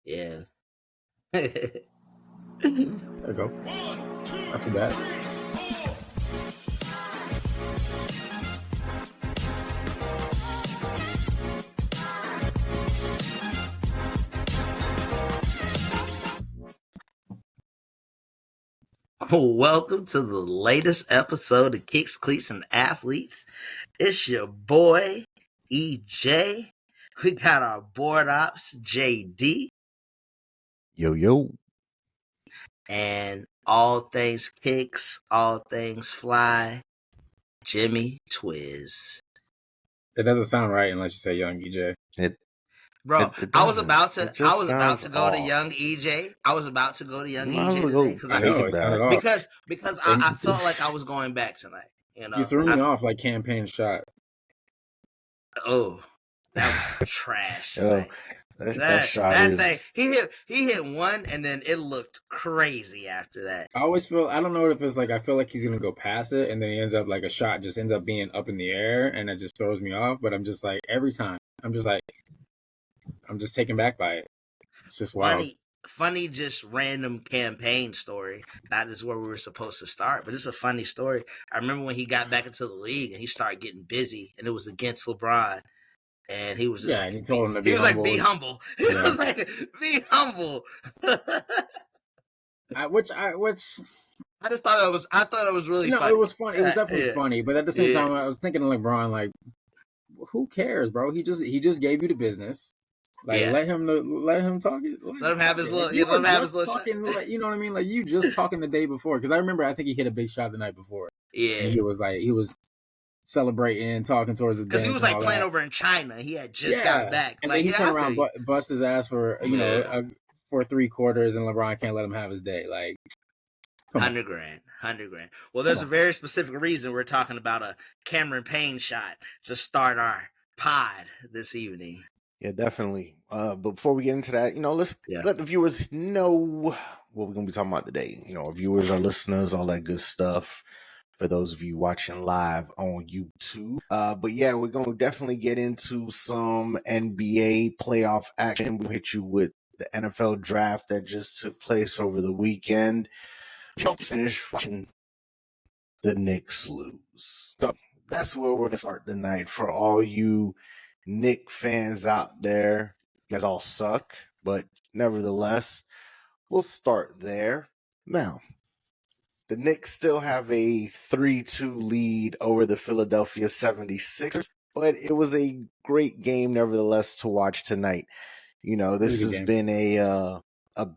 Yeah. There you go. Not too bad. Welcome to the latest episode of Kicks, Cleats, and Athletes. It's your boy, EJ. We got our board ops, JD. Yo. And all things kicks, all things fly, Jimmy Twiz. It doesn't sound right unless you say Young EJ. Bro, It I was doesn't. about to It just go sounds to off. Young EJ. I was about to go to Young You might as EJ well today go I take know, it it back. sounded off. because I felt like I was going back tonight. You know, You threw me off like campaign shot. Oh, that was trash Yo, tonight. that shot that is. thing, he hit one, and then it looked crazy after that. I always feel, I don't know if it's like, I feel like he's going to go past it, and then he ends up like a shot just ends up being up in the air, and it just throws me off. But I'm just like, every time, I'm just taken back by it. It's just wild. Funny, just random campaign story. Not this is where we were supposed to start, but it's a funny story. I remember when he got back into the league and he started getting busy, and it was against LeBron. And he was just and he told him to be humble. humble. Be humble. He was like, be humble. Which I just thought it was really funny. No, it was funny. It was definitely funny. But at the same time, I was thinking of LeBron, like, who cares, bro? He just gave you the business. Like, let him talk. Let him have his little. Let him have his little talking. Like, you know what I mean? Like, you just talking the day before. Because I remember, I think he hit a big shot the night before. Yeah, and he was celebrating, talking towards the because he was like playing over in China. He had just got back, and then he turned around, bust his ass for for 3 quarters, and LeBron can't let him have his day. Like, $100 grand. Well, there's a very specific reason we're talking about a Cameron Payne shot to start our pod this evening. Yeah, definitely. But before we get into that, let's let the viewers know what we're gonna be talking about today. Our viewers, our listeners, all that good stuff. For those of you watching live on YouTube. But yeah, we're going to definitely get into some NBA playoff action. We'll hit you with the NFL draft that just took place over the weekend. Just finished watching the Knicks lose. So that's where we're going to start tonight. For all you Knicks fans out there, you guys all suck. But nevertheless, we'll start there. Now, the Knicks still have a 3-2 lead over the Philadelphia 76ers, but it was a great game nevertheless to watch tonight. This has been a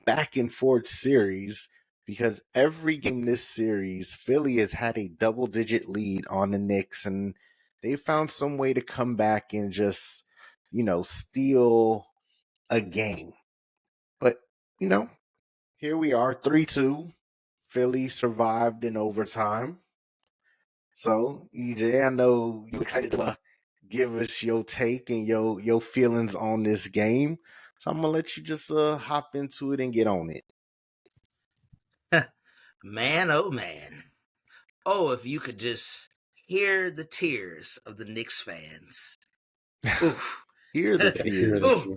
back and forth series because every game this series, Philly has had a double-digit lead on the Knicks, and they found some way to come back and just, steal a game. But, here we are, 3-2. Philly survived in overtime. So, EJ, I know you're excited to give us your take and your feelings on this game. So I'm going to let you just hop into it and get on it. Man, oh man. Oh, if you could just hear the tears of the Knicks fans. Hear the tears.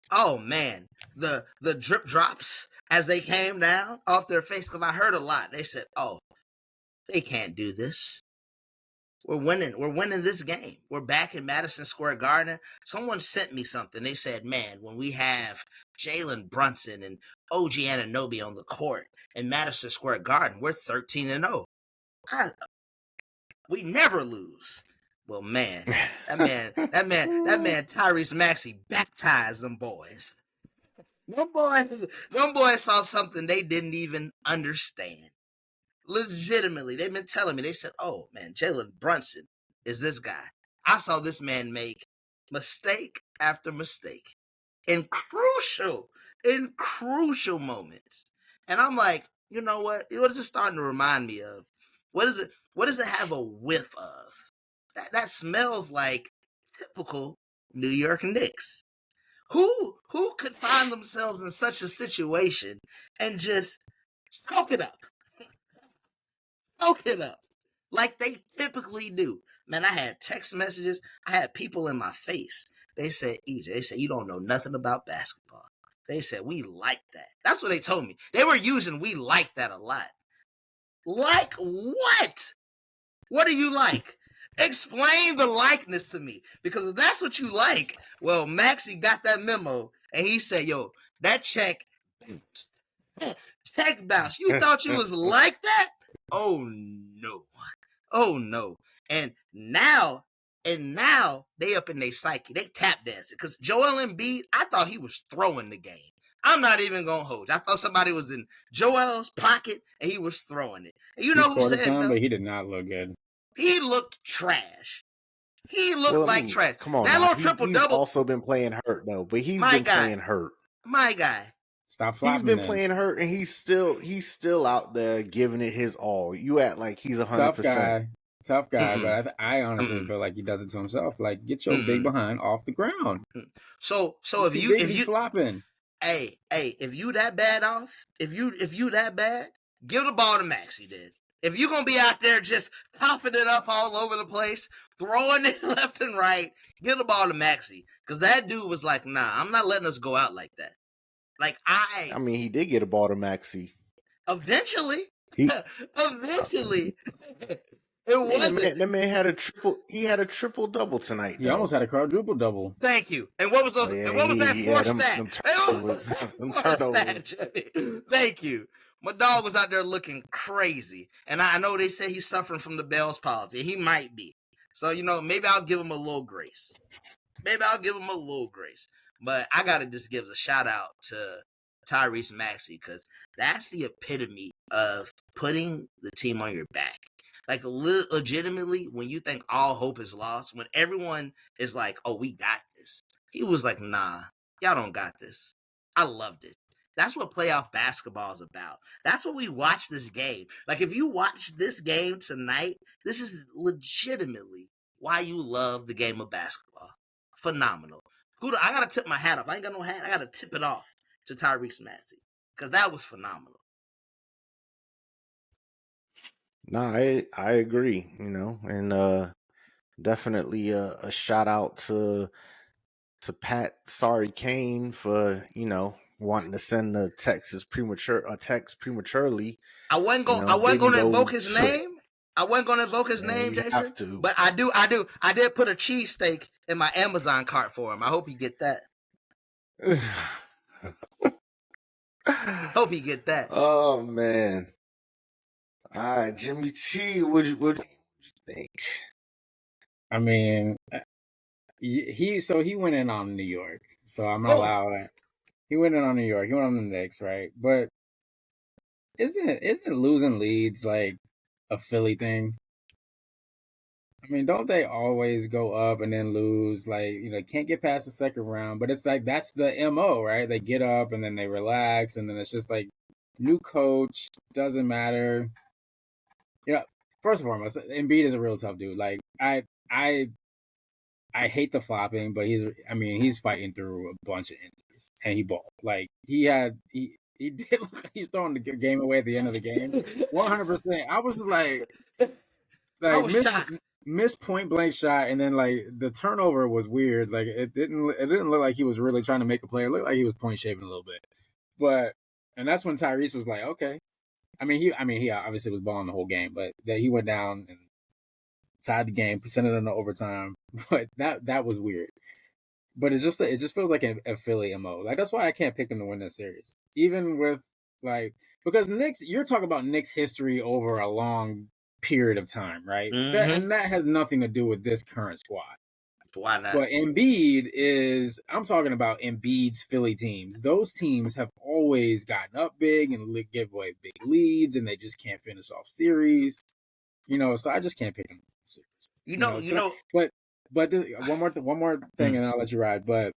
Oh man. The drip drops as they came down off their face, because I heard a lot. They said, oh, they can't do this. We're winning this game. We're back in Madison Square Garden. Someone sent me something. They said, man, when we have Jalen Brunson and OG Anunoby on the court in Madison Square Garden, we're 13-0. We never lose. Well, man, that man Tyrese Maxey baptized them boys. Them boys saw something they didn't even understand. Legitimately, they've been telling me. They said, oh man, Jalen Brunson is this guy. I saw this man make mistake after mistake in crucial moments. And I'm like, you know what is it starting to remind me of? What does it have a whiff of? That smells like typical New York Knicks. Who could find themselves in such a situation and just soak it up? Soak it up like they typically do. Man, I had text messages. I had people in my face. They said, EJ, you don't know nothing about basketball. They said, we like that. That's what they told me. They were using we like that a lot. Like what? What do you like? Explain the likeness to me. Because if that's what you like, well, Maxey got that memo and he said, yo, that check bounce. You thought you was like that? Oh no. Oh no. And now they up in their psyche. They tap dancing. Because Joel Embiid, I thought he was throwing the game. I'm not even going to hold you. I thought somebody was in Joel's pocket and he was throwing it. And you know who said that? But he did not look good. He looked trash. He looked like trash. Come on, that little triple-double. He's also been playing hurt, though. But he's been playing hurt. My guy. Stop flopping. He's been playing hurt, and he's still out there giving it his all. You act like he's 100%. Tough guy, but I honestly feel like he does it to himself. Like, get your big behind off the ground. So if you flopping, hey, if you that bad off, if you that bad, give the ball to Maxey then. If you're gonna be out there just topping it up all over the place, throwing it left and right, give the ball to Maxey. Because that dude was like, nah, I'm not letting us go out like that. Like I mean, he did get a ball to Maxey. Eventually. Eventually. It wasn't. That man had a triple. He had a triple double tonight. He almost had a quadruple double. Thank you. And what was those? And what was that fourth stat? Thank you. My dog was out there looking crazy, and I know they say he's suffering from the Bell's palsy. He might be. So maybe I'll give him a little grace. But I gotta just give a shout out to Tyrese Maxey because that's the epitome of putting the team on your back. Like, legitimately, when you think all hope is lost, when everyone is like, oh, we got this, he was like, nah, y'all don't got this. I loved it. That's what playoff basketball is about. That's what we watch this game. Like, if you watch this game tonight, this is legitimately why you love the game of basketball. Phenomenal. I got to tip my hat off. I ain't got no hat. I got to tip it off to Tyrese Maxey because that was phenomenal. No, I agree, and definitely a shout out to Pat Kane for, wanting to send the text prematurely. I wasn't going to invoke his name. I wasn't going to invoke his name, Jason. But I did put a cheesesteak in my Amazon cart for him. I hope he get that. Hope he get that. Oh man. All right, Jimmy T, what do you think? I mean, he went in on New York, so I'm not allowed that. He went in on New York. He went on the Knicks, right? But isn't losing leads like a Philly thing? I mean, don't they always go up and then lose? Like, can't get past the second round, but it's like that's the MO, right? They get up and then they relax, and then it's just like new coach, doesn't matter. First and foremost, Embiid is a real tough dude. Like I hate the flopping, but he's fighting through a bunch of injuries and he balled. Like he did look like he's throwing the game away at the end of the game. 100%. I was just like miss point blank shot, and then like the turnover was weird. Like it didn't look like he was really trying to make a play. It looked like he was point shaving a little bit. And that's when Tyrese was like, okay. He obviously was balling the whole game, but that he went down and tied the game, sent it into overtime. But that was weird. But it just feels like a Philly MO. Like that's why I can't pick them to win this series, even with because Knicks. You're talking about Knicks history over a long period of time, right? Mm-hmm. And that has nothing to do with this current squad. Why not? But I'm talking about Embiid's Philly teams. Those teams have always gotten up big and give away big leads, and they just can't finish off series. So I just can't pick them. But one more thing, and I'll let you ride. But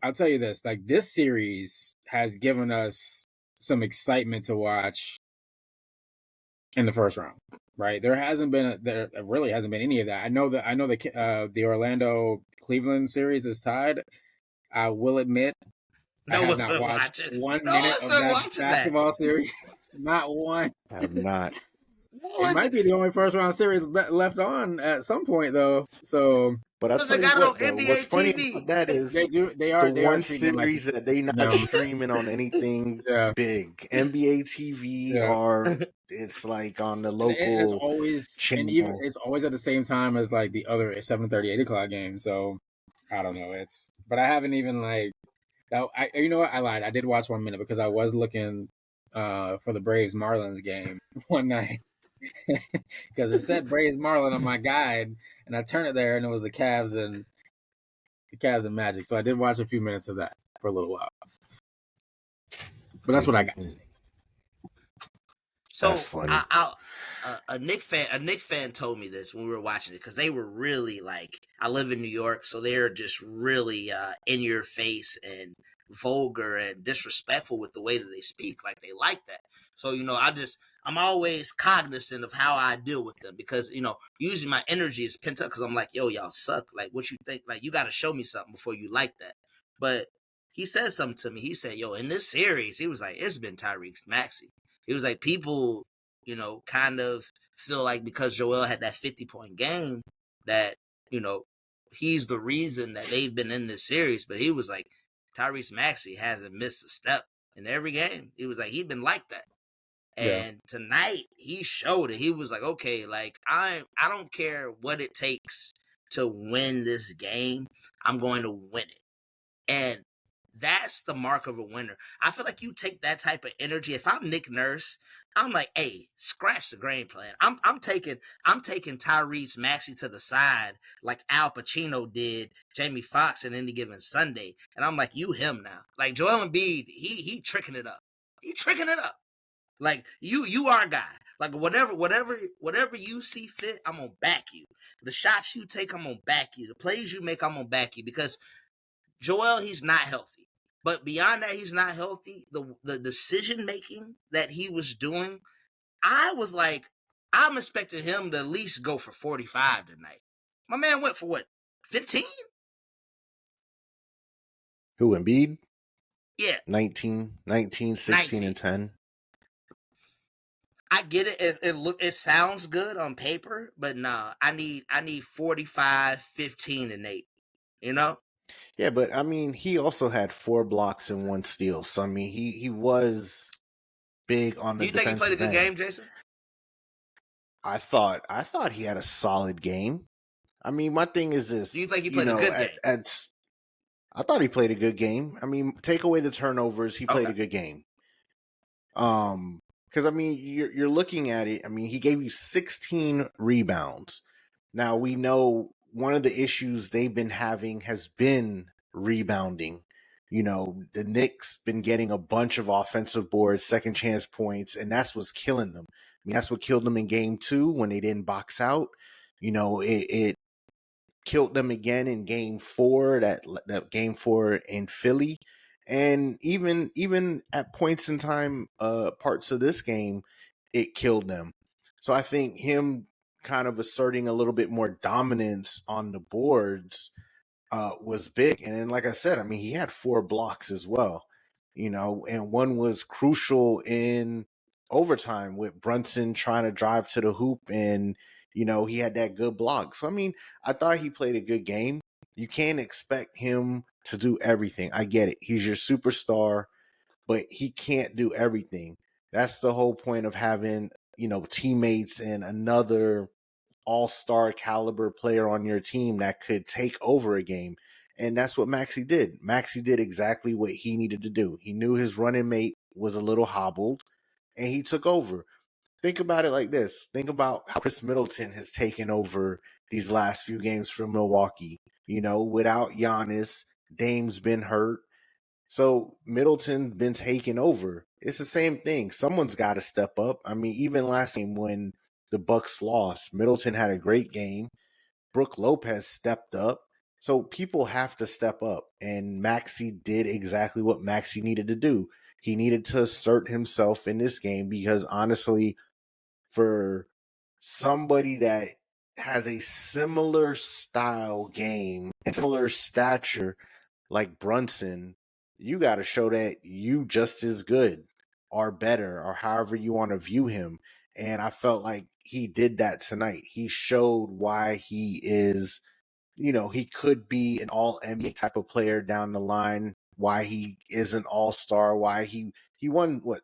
I'll tell you this: like this series has given us some excitement to watch in the first round. Right, there really hasn't been any of that. I know the Orlando Cleveland series is tied. I will admit, I have not watched 1 minute of that basketball series. Not one. I have not. It might be the only first round series left on at some point though. So, but I tell they you got it on what, though, NBA what's funny TV. about that is they it's are the one treating it like series that they not streaming on anything big. NBA TV or it's like on the local. And it's always channel. and even it's always at the same time as like the other 7:30, 8 o'clock game. So I don't know. But I haven't even like. You know what? I lied. I did watch 1 minute because I was looking for the Braves Marlins game one night because it said Braves Marlin on my guide, and I turned it there, and it was the Cavs and Magic. So I did watch a few minutes of that for a little while. But that's what I got to say. So that's funny. A Knicks fan told me this when we were watching it because they were really like, I live in New York, so they're just really in your face and vulgar and disrespectful with the way that they speak. Like, they like that. So, you know, I'm always cognizant of how I deal with them because, you know, usually my energy is pent up because I'm like, yo, y'all suck. Like, what you think? Like, you got to show me something before you like that. But he said something to me. He said, yo, in this series, he was like, it's been Tyrese Maxey. He was like, people, you know, kind of feel like because Joel had that 50-point game that, you know, he's the reason that they've been in this series. But he was like, Tyrese Maxey hasn't missed a step in every game. He was like, he'd been like that. And tonight he showed it. He was like, okay, like I don't care what it takes to win this game. I'm going to win it. And that's the mark of a winner. I feel like you take that type of energy. If I'm Nick Nurse, I'm like, hey, scratch the game plan. I'm taking Tyrese Maxey to the side like Al Pacino did Jamie Foxx in Any Given Sunday. And I'm like, you him now. Like Joel Embiid, he tricking it up. He tricking it up. Like you are a guy. Like whatever you see fit, I'm gonna back you. The shots you take, I'm gonna back you. The plays you make, I'm gonna back you because Joel, he's not healthy. But beyond that, he's not healthy. The decision making that he was doing, I was like, I'm expecting him to at least go for 45 tonight. My man went for what, 15? Who, Embiid? Yeah. 19, 16, and 10. I get it. It sounds good on paper, but nah, I need 45, 15, and 8. You know? Yeah, but I mean, he also had 4 blocks and 1 steal. So I mean, he was big on the defensive end. Do you think he played a good game, Jason? I thought he had a solid game. I mean, my thing is this. Do you think he played a good game? I thought he played a good game. I mean, take away the turnovers, he played a good game. Because I mean, you're looking at it. I mean, he gave you 16 rebounds. Now we know one of the issues they've been having has been rebounding. You know, the Knicks been getting a bunch of offensive boards, second chance points, and that's what's killing them. I mean, that's what killed them in game 2 when they didn't box out. You know, it killed them again in game 4, that game 4 in Philly. And even at points in time, parts of this game, it killed them. So I think him kind of asserting a little bit more dominance on the boards was big. And then, like I said, I mean, he had 4 blocks as well, you know, and one was crucial in overtime with Brunson trying to drive to the hoop, and you know, he had that good block. So I mean, I thought he played a good game. You can't expect him to do everything. I get it. He's your superstar, but he can't do everything. That's the whole point of having, you know, teammates and another all-star caliber player on your team that could take over a game. And that's what Maxey did. Maxey did exactly what he needed to do. He knew his running mate was a little hobbled, and he took over. Think about it like this. Think about how Chris Middleton has taken over these last few games for Milwaukee. You know, without Giannis, Dame's been hurt. So Middleton's been taking over. It's the same thing. Someone's got to step up. I mean, even last game when the Bucks lost, Middleton had a great game. Brook Lopez stepped up. So people have to step up. And Maxey did exactly what Maxey needed to do. He needed to assert himself in this game because honestly, for somebody that has a similar style game and similar stature like Brunson, you got to show that you just as good or better or however you want to view him. And I felt like he did that tonight. He showed why he is, he could be an all NBA type of player down the line, why he is an all-star, why he won what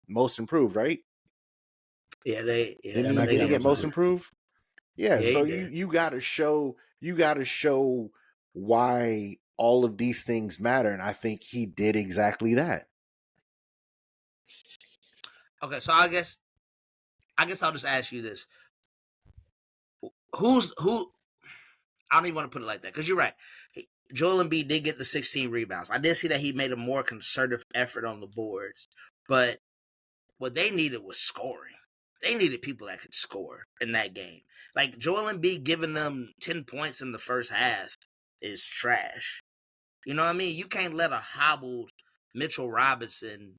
most improved, right? Yeah, Did he get most improved? Yeah, Yeah, so he did. you got to show why all of these things matter, and I think he did exactly that. Okay, so I guess I'll just ask you this: who? I don't even want to put it like that because you're right. Joel Embiid did get the 16 rebounds. I did see that he made a more concerted effort on the boards, but what they needed was scoring. They needed people that could score in that game. Like Joel Embiid giving them 10 points in the first half is trash. You know what I mean? You can't let a hobbled Mitchell Robinson,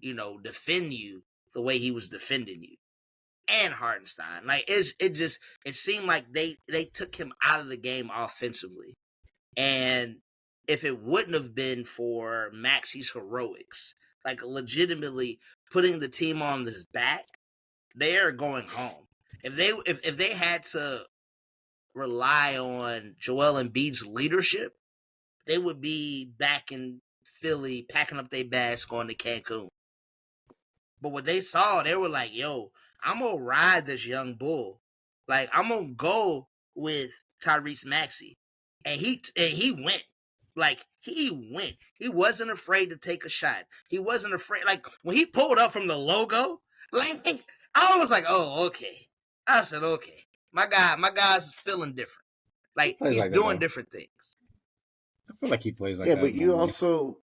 defend you the way he was defending you. And Hartenstein. Like it seemed like they took him out of the game offensively. And if it wouldn't have been for Maxi's heroics, like legitimately putting the team on his back, they are going home. If they had to rely on Joel Embiid's leadership, they would be back in Philly packing up their bags going to Cancun. But what they saw, they were like, yo, I'm going to ride this young bull. Like, I'm going to go with Tyrese Maxey. And he went. Like, he went. He wasn't afraid to take a shot. He wasn't afraid. Like, when he pulled up from the logo, like, I was like, oh, okay. I said, okay. My guy's feeling different. Like, he's like doing different things. I feel like he plays like that. Yeah, but you also...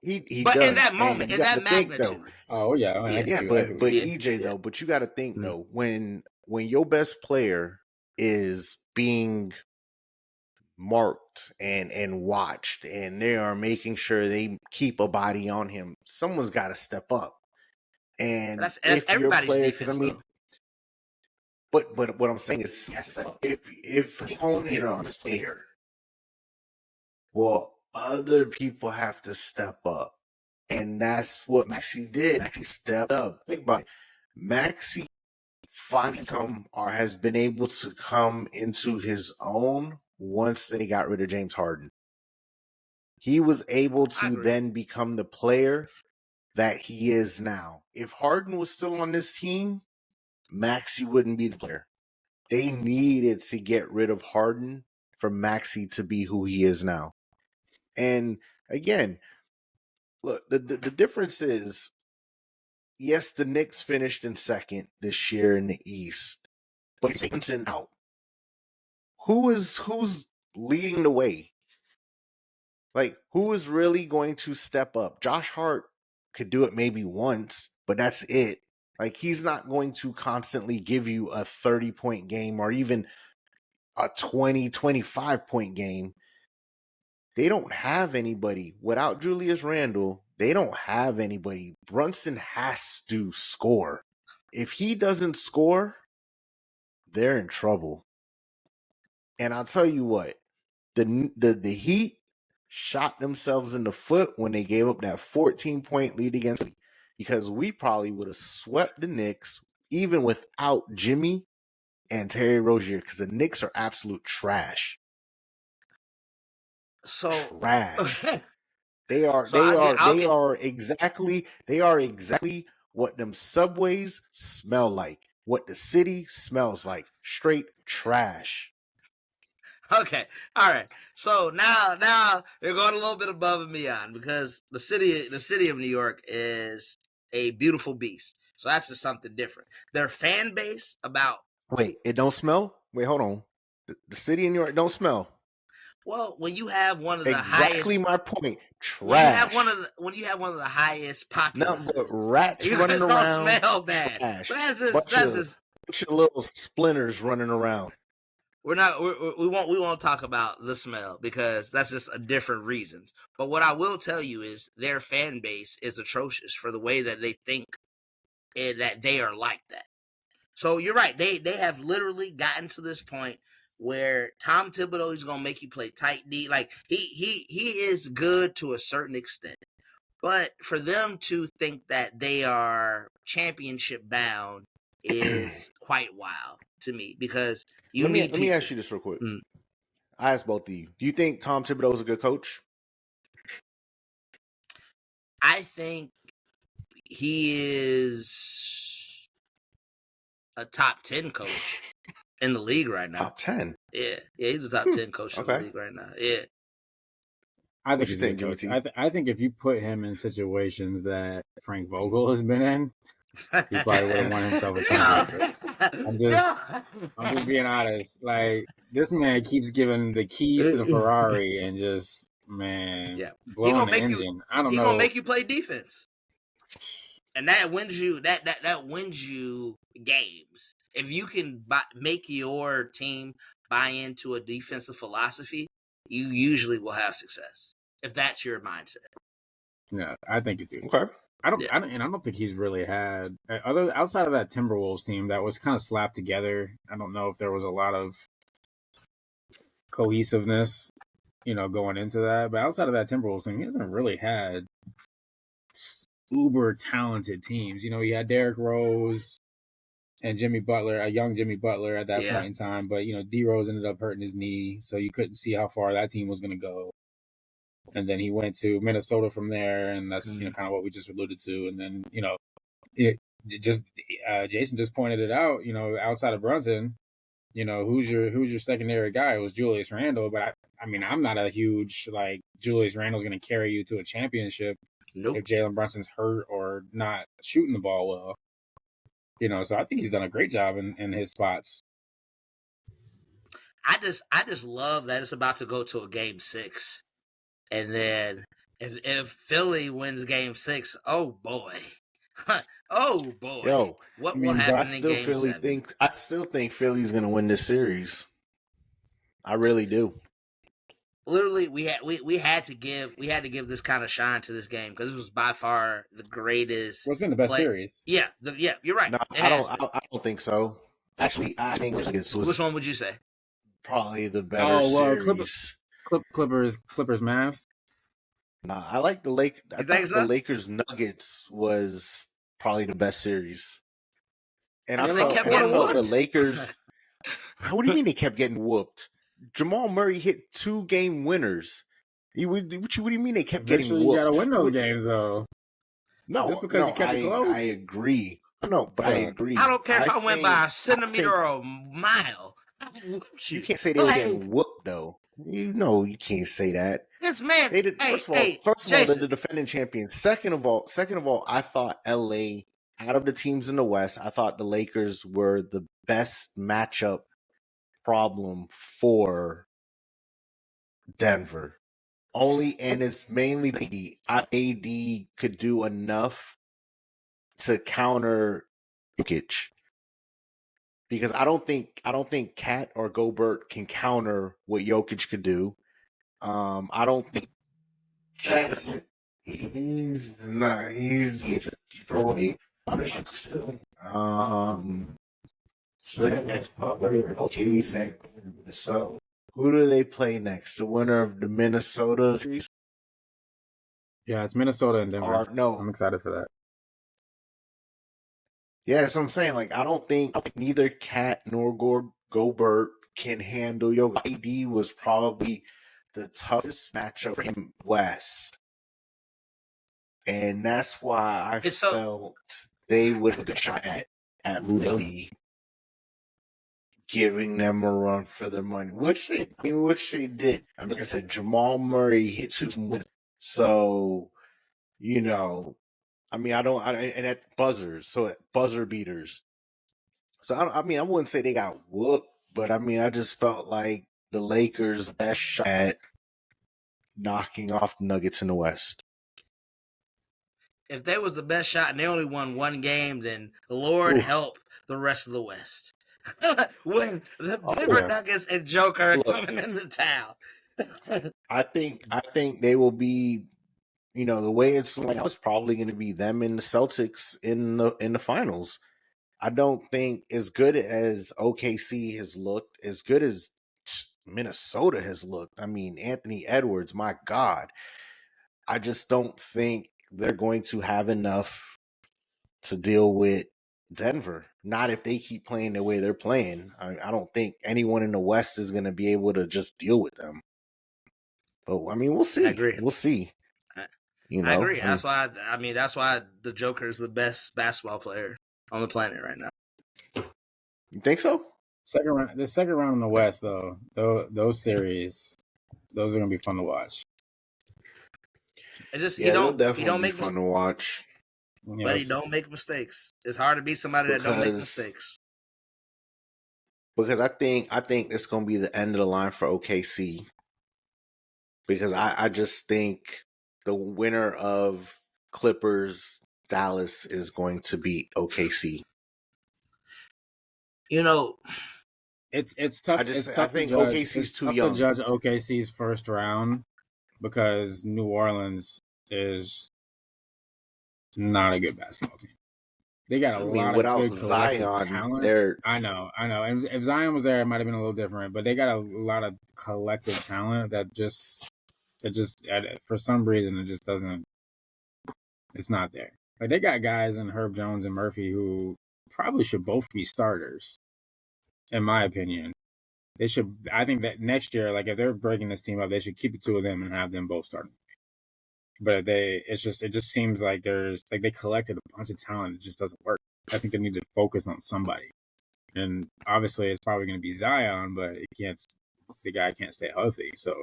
He but does. In that moment, in that magnitude. Oh yeah, but EJ though, but you got to think though, when your best player is being marked and watched, and they are making sure they keep a body on him, someone's got to step up. And that's if everybody's your player, defense, but what I'm saying is, if Tony on his player, well, other people have to step up. And that's what Maxey did. Maxey stepped up. Think about it. Maxey finally has been able to come into his own once they got rid of James Harden. He was able to then become the player that he is now. If Harden was still on this team, Maxey wouldn't be the player. They needed to get rid of Harden for Maxey to be who he is now. And again, look, the difference is, yes, the Knicks finished in second this year in the East, but Stevenson out. Who's leading the way? Like, who is really going to step up? Josh Hart could do it maybe once, but that's it. Like, he's not going to constantly give you a 30-point game or even a 20, 25-point game. They don't have anybody. Without Julius Randle, they don't have anybody. Brunson has to score. If he doesn't score, they're in trouble. And I'll tell you what, the Heat shot themselves in the foot when they gave up that 14-point lead against me, because we probably would have swept the Knicks even without Jimmy and Terry Rozier, because the Knicks are absolute trash. So trash. They are exactly what them subways smell like. What the city smells like. Straight trash. Okay. All right. So now you're going a little bit above and beyond, because the city of New York is a beautiful beast. So that's just something different. Their fan base Wait, it don't smell? Wait, hold on. The city of New York don't smell. Well, when you have one of the exactly highest, my point. Trash. When you have one of the highest populaces, but rats running around. Don't smell bad. Trash. But that's just bunch of little splinters running around. We won't talk about the smell, because that's just a different reasons. But what I will tell you is their fan base is atrocious for the way that they think and that they are like that. So you're right. They have literally gotten to this point where Tom Thibodeau is gonna make you play tight D. Like he is good to a certain extent, but for them to think that they are championship bound is quite wild to me because you let need me ask you this real quick. I asked both of you. Do you think Tom Thibodeau is a good coach? I think he is a top 10 coach in the league right now. Top 10? Yeah, he's a top 10 coach in the league right now. Yeah. I think he's a good coach. I think if you put him in situations that Frank Vogel has been in, he probably would have won himself a championship. I'm just being honest. Like, this man keeps giving the keys to the Ferrari and just, blowing the engine. I don't know. He's gonna make you play defense, and that wins you. That wins you games. If you can make your team buy into a defensive philosophy, you usually will have success. If that's your mindset. Yeah, I think it's you. Okay. I don't think he's really had outside of that Timberwolves team that was kind of slapped together. I don't know if there was a lot of cohesiveness, going into that. But outside of that Timberwolves team, he hasn't really had uber talented teams. He had Derrick Rose and Jimmy Butler, a young Jimmy Butler at that point in time. But D Rose ended up hurting his knee, so you couldn't see how far that team was going to go. And then he went to Minnesota from there, and that's kind of what we just alluded to. And then Jason just pointed it out. Outside of Brunson, who's your secondary guy? It was Julius Randle, but I'm not a huge Julius Randle's going to carry you to a championship if Jalen Brunson's hurt or not shooting the ball well. So I think he's done a great job in his spots. I just love that it's about to go to a game 6. And then if Philly wins game 6, oh boy. Yo, what will happen in game 7? I still think Philly's going to win this series. I really do. Literally, we had to give this kind of shine to this game because this was by far the greatest. Well, it's been the best series. Yeah, you're right. No, I don't think so. Actually, I think which one would you say? Probably the better series. Clippers Mavs. Nah, I like the Lakers. I think the Lakers Nuggets was probably the best series. And I felt the Lakers. What do you mean they kept getting whooped? Jamal Murray hit 2-game winners. What do you mean they kept getting whooped? You gotta win those games though. No, just because you kept it close. I agree. No, but I agree. I don't care if I went by a centimeter or a mile. You can't say they were getting whooped though. You can't say that. This man. First of all, they're the defending champions. Second of all, I thought LA, out of the teams in the West, I thought the Lakers were the best matchup problem for Denver. And it's mainly AD could do enough to counter Jokic. Because I don't think Cat or Gobert can counter what Jokic could do. I don't think Jackson. He's not. He's throwing. So who do they play next? The winner of the Minnesota series? Yeah, it's Minnesota and Denver. No, I'm excited for that. Yeah, that's what I'm saying. I don't think neither Cat nor Gobert can handle Jokic. AD was probably the toughest matchup for him West. And that's why I felt they would have a good shot at really giving them a run for their money. Which they did. Like I said, Jamal Murray hit 2. So, and at buzzers, so at buzzer beaters. So I wouldn't say they got whooped, but I just felt like the Lakers' best shot at knocking off the Nuggets in the West. If they was the best shot and they only won 1 game, then the Lord help the rest of the West. When the Denver Nuggets and Joker are coming in the town. I think they will be. The way it's like, it's probably going to be them and the Celtics in the finals. I don't think as good as OKC has looked, as good as Minnesota has looked. Anthony Edwards, my God. I just don't think they're going to have enough to deal with Denver. Not if they keep playing the way they're playing. I don't think anyone in the West is going to be able to just deal with them. But I mean, we'll see. I agree. We'll see. I agree. That's why. That's why the Joker is the best basketball player on the planet right now. You think so? The second round in the West, though, those series, those are gonna be fun to watch. It's just they'll definitely be fun to watch. But he don't make mistakes. It's hard to beat somebody that don't make mistakes. Because I think it's gonna be the end of the line for OKC. Because I just think the winner of Clippers Dallas is going to beat OKC. You know, it's tough. I think OKC's too young to judge OKC's first round because New Orleans is not a good basketball team. They got a lot of good Zion talent. I know. And if Zion was there, it might have been a little different. But they got a lot of collective talent that just for some reason it just doesn't. It's not there. Like they got guys in Herb Jones and Murphy who probably should both be starters, in my opinion. They should. I think that next year, like if they're breaking this team up, they should keep the two of them and have them both starting. But it just seems like they collected a bunch of talent. It just doesn't work. I think they need to focus on somebody. And obviously it's probably going to be Zion, but the guy can't stay healthy. So,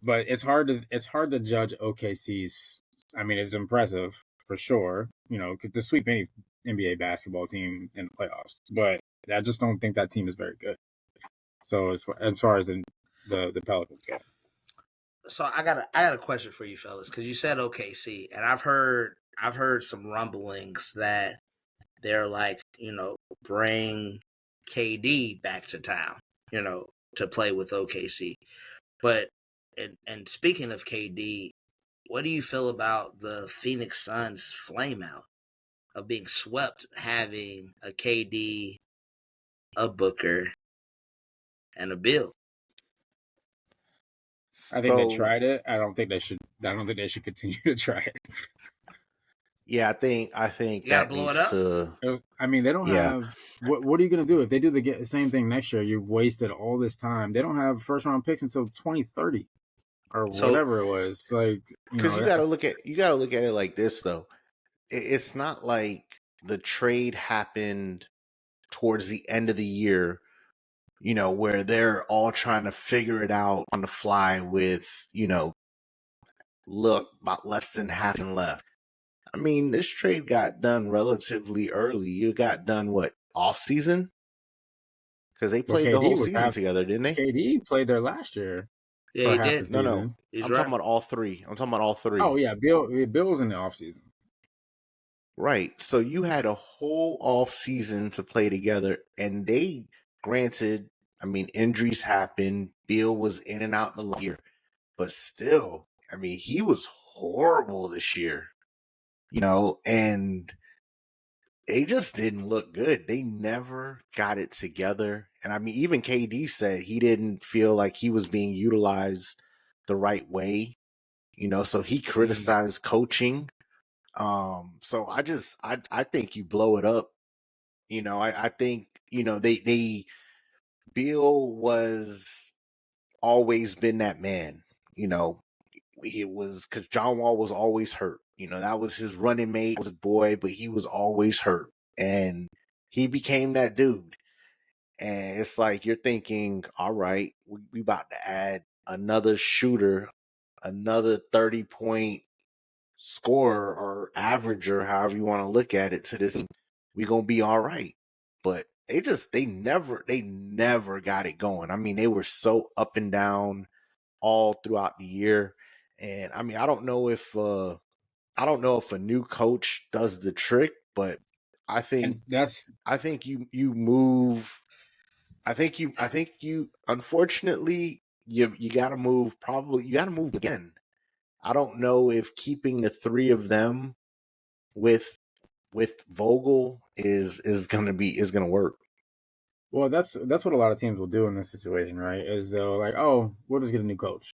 but it's hard to judge OKC's. I mean, it's impressive for sure, because to sweep any NBA basketball team in the playoffs, but I just don't think that team is very good. So as far as the Pelicans go. So I got a question for you fellas, because you said OKC, and I've heard some rumblings that they're like, bring KD back to town, to play with OKC. But and speaking of KD, what do you feel about the Phoenix Suns flame out of being swept, having a KD, a Booker, and a Bill? I think they tried it. I don't think they should continue to try it. Yeah, I think that blow needs it up. I mean, they don't have. What are you going to do if they do the same thing next year? You've wasted all this time. They don't have first round picks until 2030 or whatever it was. Like, because you got to look at it like this though. It's not like the trade happened towards the end of the year, where they're all trying to figure it out on the fly with, about less than half left. I mean, this trade got done relatively early. You got done off season? Because they played the whole season together, didn't they? KD played there last year. Yeah, he did. No. I'm talking about all three. Oh yeah, Bill was in the off season. Right. So you had a whole off season to play together, and they granted, I mean, injuries happened. Bill was in and out the year, but still, I mean, he was horrible this year, and they just didn't look good. They never got it together. And I mean, even KD said he didn't feel like he was being utilized the right way, so he criticized coaching. So I think you blow it up. I think, they Bill was always been that man, it was because John Wall was always hurt. That was his running mate, was his boy, but he was always hurt. And he became that dude. And it's like you're thinking, all right, we about to add another shooter, another 30-point scorer or averager, however you want to look at it, to this. We're gonna be all right. But they never got it going. I mean, they were so up and down all throughout the year. And I mean, I don't know if a new coach does the trick, but I think you move. I think you unfortunately you got to move. Probably you got to move again. I don't know if keeping the three of them with Vogel is gonna work. Well, that's what a lot of teams will do in this situation, right? Is they'll like, oh, we'll just get a new coach.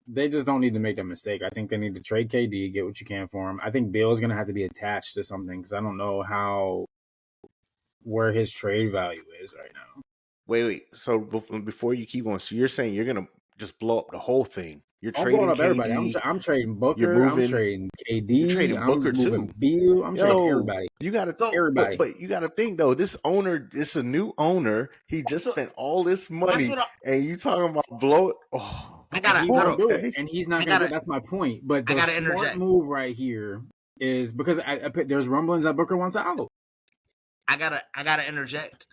They just don't need to make that mistake. I think they need to trade KD, get what you can for him. I think Bill is going to have to be attached to something because I don't know how where his trade value is right now. Wait. So before you keep going, so you're saying you're gonna just blow up the whole thing? You're I'm blowing trading up everybody. KD. I'm trading You're Booker. I'm moving. trading KD. You're trading Booker I'm moving too. Beal. I'm trading Yo, everybody. you gotta Everybody. but you gotta think though. This owner, it's a new owner. He just So- spent all this That's money, what and you talking about blow it? Oh, I gotta. He hold won't on. do it, okay. and he's not I gonna. gotta- That's my point. But I the gotta smart interject. move right here is because there's rumblings that Booker wants out. I gotta interject.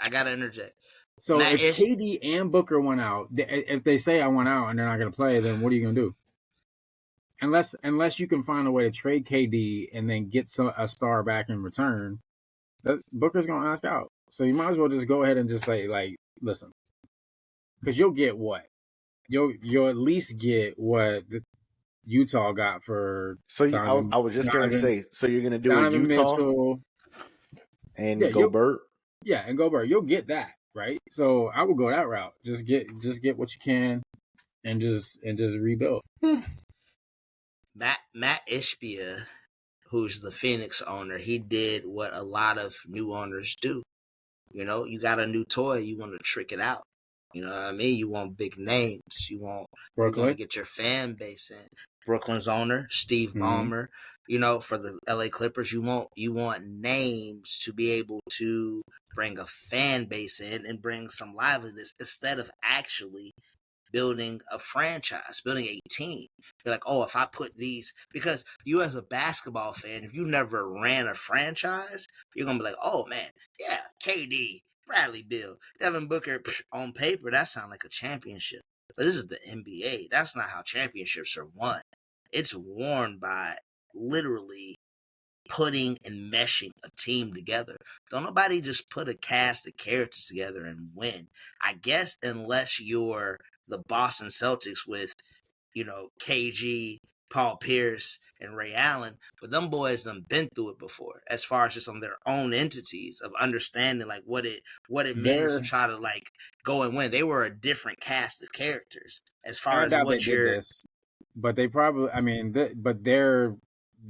So Matt if Ish- KD and Booker went out, if they say I went out and they're not going to play, then what are you going to do? Unless you can find a way to trade KD and then get a star back in return, Booker's going to ask out. So you might as well just go ahead and just say, like, listen, because you'll get what? You'll at least get what Utah got for. So Donovan, I was just going to say, so you're going to do Donovan it Utah Mitchell, and yeah, Gobert? Yeah, and Gobert. You'll get that, right? So I would go that route. Just get what you can, and just rebuild. Matt Ishbia, who's the Phoenix owner, he did what a lot of new owners do. You know, you got a new toy, you want to trick it out. You know what I mean? You want big names. You want to get your fan base in. Brooklyn's owner, Steve Ballmer, you know, for the LA Clippers, you want names to be able to bring a fan base in and bring some liveliness instead of actually building a franchise, building a team. You're like, oh, if I put these, because you as a basketball fan, if you never ran a franchise, you're going to be like, oh man, yeah, KD, Bradley Beal, Devin Booker, on paper, that sounds like a championship. But this is the NBA. That's not how championships are won. It's won by literally putting and meshing a team together. Don't nobody just put a cast of characters together and win. I guess unless you're the Boston Celtics with, you know, KG, Paul Pierce, and Ray Allen, but them boys done been through it before, as far as just on their own entities of understanding like what it means to try to like go and win. They were a different cast of characters as far as what you're. But they probably, I mean, the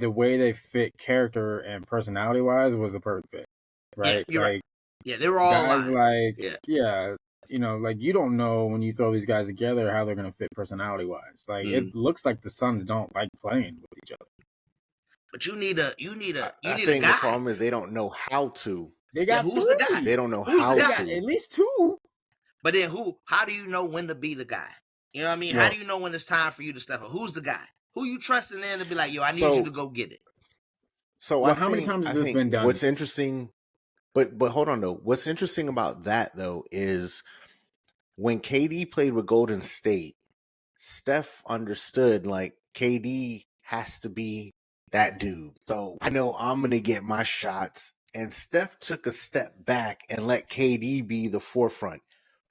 way they fit character and personality wise was a perfect fit, right? Yeah, you're right. Yeah, they were all guys aligned. yeah, you know, like you don't know when you throw these guys together how they're gonna fit personality wise. Like it looks like the Suns don't like playing with each other. But you need a I think guy. the problem is they don't know how to. They got who's the guy? They don't know how to. At least two. But then how do you know when to be the guy? You know what I mean? How do you know when it's time for you to step up? Who's the guy? Who you trusting in to be like, yo, I need you to go get it? So how many times has this been done? What's interesting, but hold on though. What's interesting about that though is when KD played with Golden State, Steph understood like KD has to be that dude. So I know I'm gonna get my shots. And Steph took a step back and let KD be the forefront.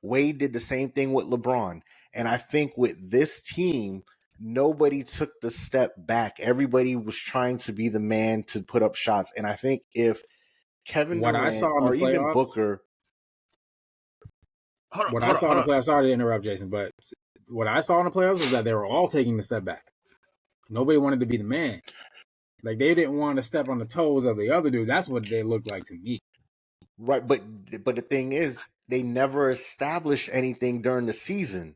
Wade did the same thing with LeBron. And I think with this team, nobody took the step back. Everybody was trying to be the man to put up shots. And I think if Kevin Durant or even Booker. What I saw in the playoffs, sorry to interrupt, Jason, but what I saw in the playoffs was that they were all taking the step back. Nobody wanted to be the man. Like they didn't want to step on the toes of the other dude. That's what they looked like to me. Right, but the thing is, they never established anything during the season.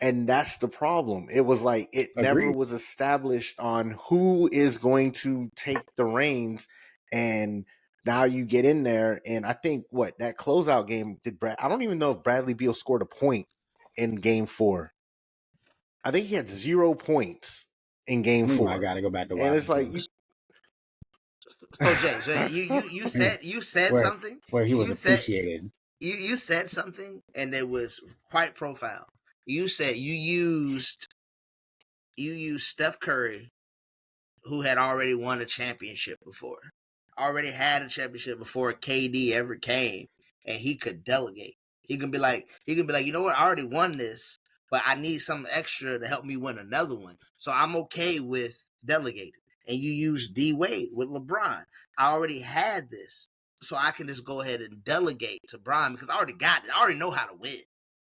And that's the problem. It was like it never was established on who is going to take the reins. And now you get in there, and I think that closeout game I don't even know if Bradley Beal scored a point in Game 4. I think he had 0 points in Game 4. I gotta go back to watch. And it's like. So Jay, you said something where he was appreciated. You said something, and it was quite profound. You said you used Steph Curry, who had already won a championship before, already had a championship before KD ever came, and he could delegate. He can be like, you know what, I already won this, but I need something extra to help me win another one. So I'm okay with delegating. And you use D Wade with LeBron. I already had this, so I can just go ahead and delegate to Bron because I already got it. I already know how to win.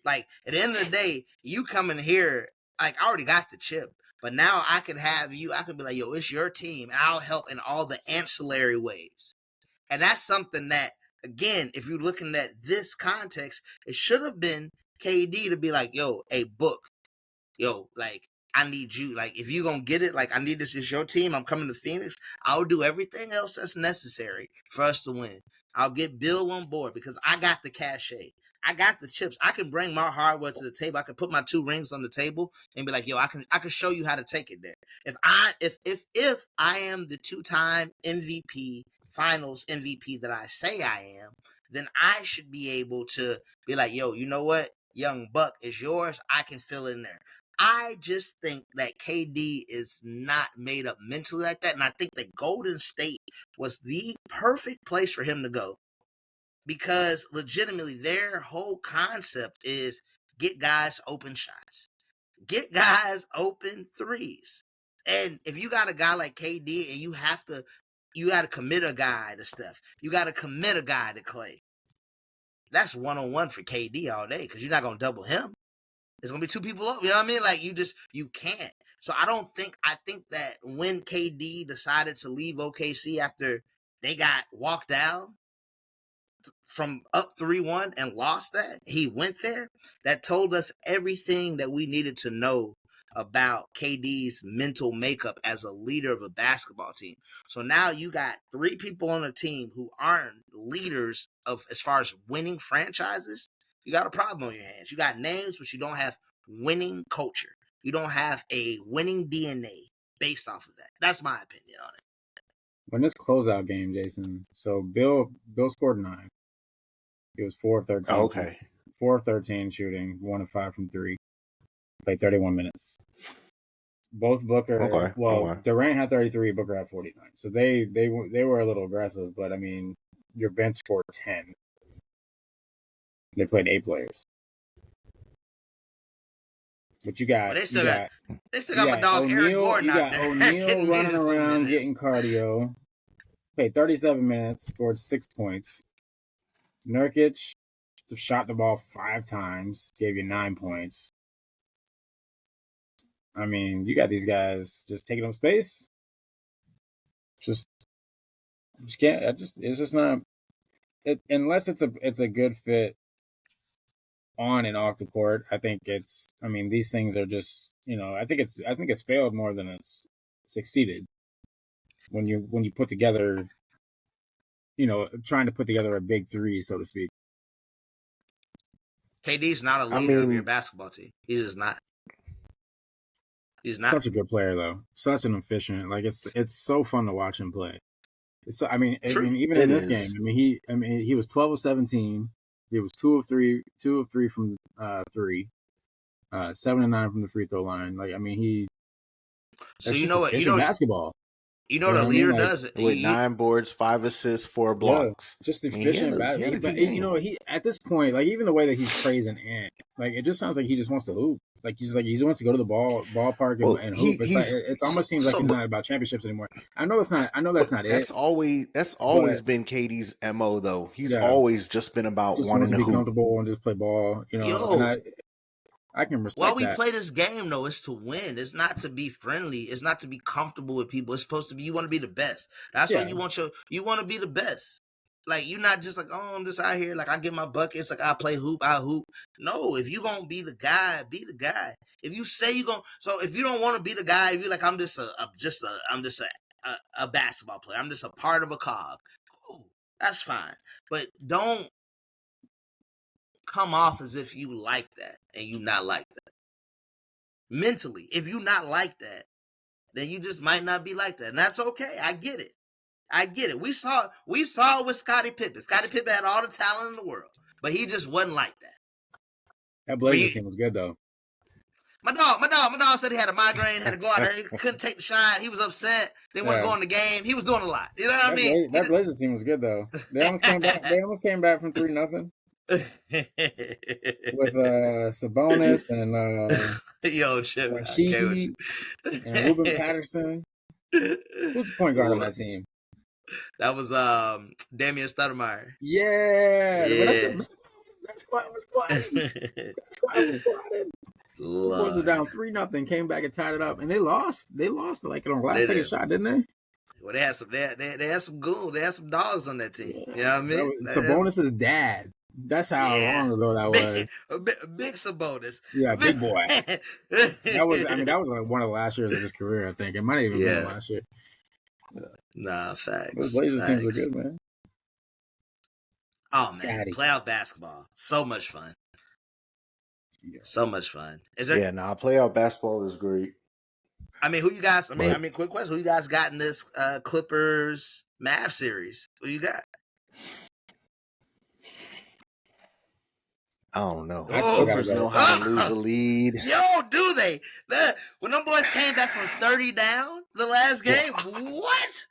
Like at the end of the day, you come in here, like I already got the chip, but now I can have you. I can be like, yo, it's your team, and I'll help in all the ancillary ways. And that's something that again, if you're looking at this context, it should have been KD to be like, yo, hey, Book, yo, like, I need you. Like, if you gonna get it, like, I need this. It's your team. I'm coming to Phoenix. I'll do everything else that's necessary for us to win. I'll get Bill on board because I got the cachet. I got the chips. I can bring my hardware to the table. I can put my 2 rings on the table and be like, yo, I can show you how to take it there. If I am the 2-time MVP, finals MVP that I say I am, then I should be able to be like, yo, you know what? Young Buck is yours. I can fill in there. I just think that KD is not made up mentally like that. And I think that Golden State was the perfect place for him to go. Because legitimately, their whole concept is get guys open shots. Get guys open threes. And if you got a guy like KD and you got to commit a guy to Steph. You got to commit a guy to Clay. That's one-on-one for KD all day because you're not going to double him. It's going to be 2 people up. You know what I mean? Like, you can't. So I think that when KD decided to leave OKC after they got walked down from up 3-1 and lost that, he went there. That told us everything that we needed to know about KD's mental makeup as a leader of a basketball team. So now you got 3 people on a team who aren't leaders of as far as winning franchises. You got a problem on your hands. You got names, but you don't have winning culture. You don't have a winning DNA based off of that. That's my opinion on it. When this closeout game, Jason, so Bill scored 9. He was 4 of 13. Oh, okay. 4 of 13 shooting, 1 of 5 from 3. Played 31 minutes. Both Booker, Durant had 33, Booker had 49. So they were a little aggressive, but I mean, your bench scored 10. They played 8 players. But you got they still got my dog Eric Gordon out there. You got O'Neal running around getting cardio. Played 37 minutes, scored 6 points. Nurkic shot the ball 5 times, gave you 9 points. I mean, you got these guys just taking up space. Just can't. It's just not. Unless it's a good fit on and off the court. I think it's. I mean, these things are just. I think it's failed more than it's succeeded. When you put together. Trying to put together a big 3, so to speak. KD's not a leader of your basketball team. He's just not. He's not. Such a good player, though. Such an efficient. Like it's so fun to watch him play. Even in this game. He was 12 of 17. He was 2 of 3 from 3. 7 of 9 from the free throw line. Like he. So you know what? Basketball. You know what a leader does with 9 boards, 5 assists, 4 blocks. Yeah, just efficient. But he at this point, like even the way that he's praising Ant, like it just sounds like he just wants to hoop. Like he just wants to go to the ballpark and hoop. It almost seems like he's not about championships anymore. I know that's not it. That's always been KD's MO though. He's always just been about wanting to be hoop. Comfortable and just play ball. And I can respect Why we play this game though is to win. It's not to be friendly. It's not to be comfortable with people. It's supposed to be you want to be the best. That's what you want to be the best. Like you're not just like, oh, I'm just out here like I get my buckets, like I play hoop, I hoop. No, if you gonna be the guy, be the guy. If you say you gonna, so if you don't want to be the guy, if you're like I'm just a basketball player, I'm just a part of a cog. Cool, that's fine. But don't come off as if you like that and you not like that. Mentally, if you not like that, then you just might not be like that. And that's okay. I get it. We saw it with Scottie Pippen. Scottie Pippen had all the talent in the world, but he just wasn't like that. That Blazers team was good though. My dog said he had a migraine, had to go out there. He couldn't take the shot. He was upset. Didn't want to go in the game. He was doing a lot. You know what I mean? That Blazers team was good though. They almost came back from 3-0. With Sabonis and Rashid and Ruben Patterson. Who's the point guard on that team? That was Damian Stoudemire. Yeah. That's why I was quiet. The Boys were down 3-0, came back and tied it up, and they lost. They lost like on the last second shot, didn't they? Well, they had some goons. They had some dogs on that team. You know what I mean? Sabonis' dad. That's how long ago that was. Big Sabonis. Yeah, big boy. That was like one of the last years of his career, I think. It might have even been the last year. Nah, facts. Those Blazers teams are good, man. Oh, man. Playoff basketball. So much fun. Yeah. So much fun. Playoff basketball is great. I mean, who you guys? Quick question: who you guys got in this Clippers Mavs series? Who you got? I don't know. Clippers know how to lose a lead. Yo, do they? When them boys came back from 30 down the last game, what?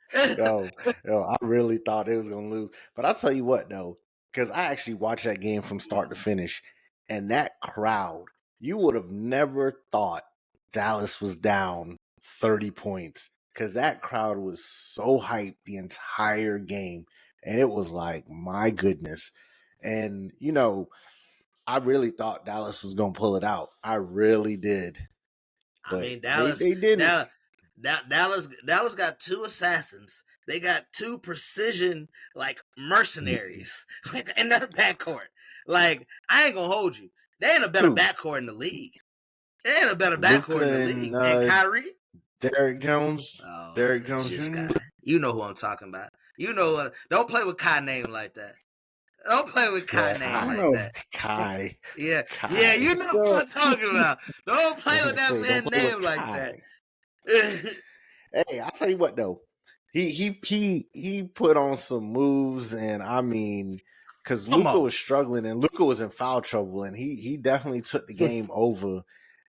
yo, I really thought they was gonna lose. But I'll tell you what, though, because I actually watched that game from start to finish, and that crowd, you would have never thought Dallas was down 30 points, because that crowd was so hyped the entire game, and it was like, my goodness. And I really thought Dallas was gonna pull it out. I really did. But I mean, Dallas they didn't. Dallas got two assassins. They got two precision mercenaries in the backcourt. Like, I ain't gonna hold you. They ain't a better backcourt in the league. They ain't a better backcourt in the league. And Kyrie, Derrick Jones, Derrick Jones Jr. You know who I'm talking about. Don't play with Kai name like that. Don't play with Kai name like that. Kai. Yeah. Kai. Yeah, you know what I'm talking about. Don't play with that man's name like that. Hey, I'll tell you what though. He put on some moves, and I mean, because Luka was struggling and Luka was in foul trouble, and he definitely took the game over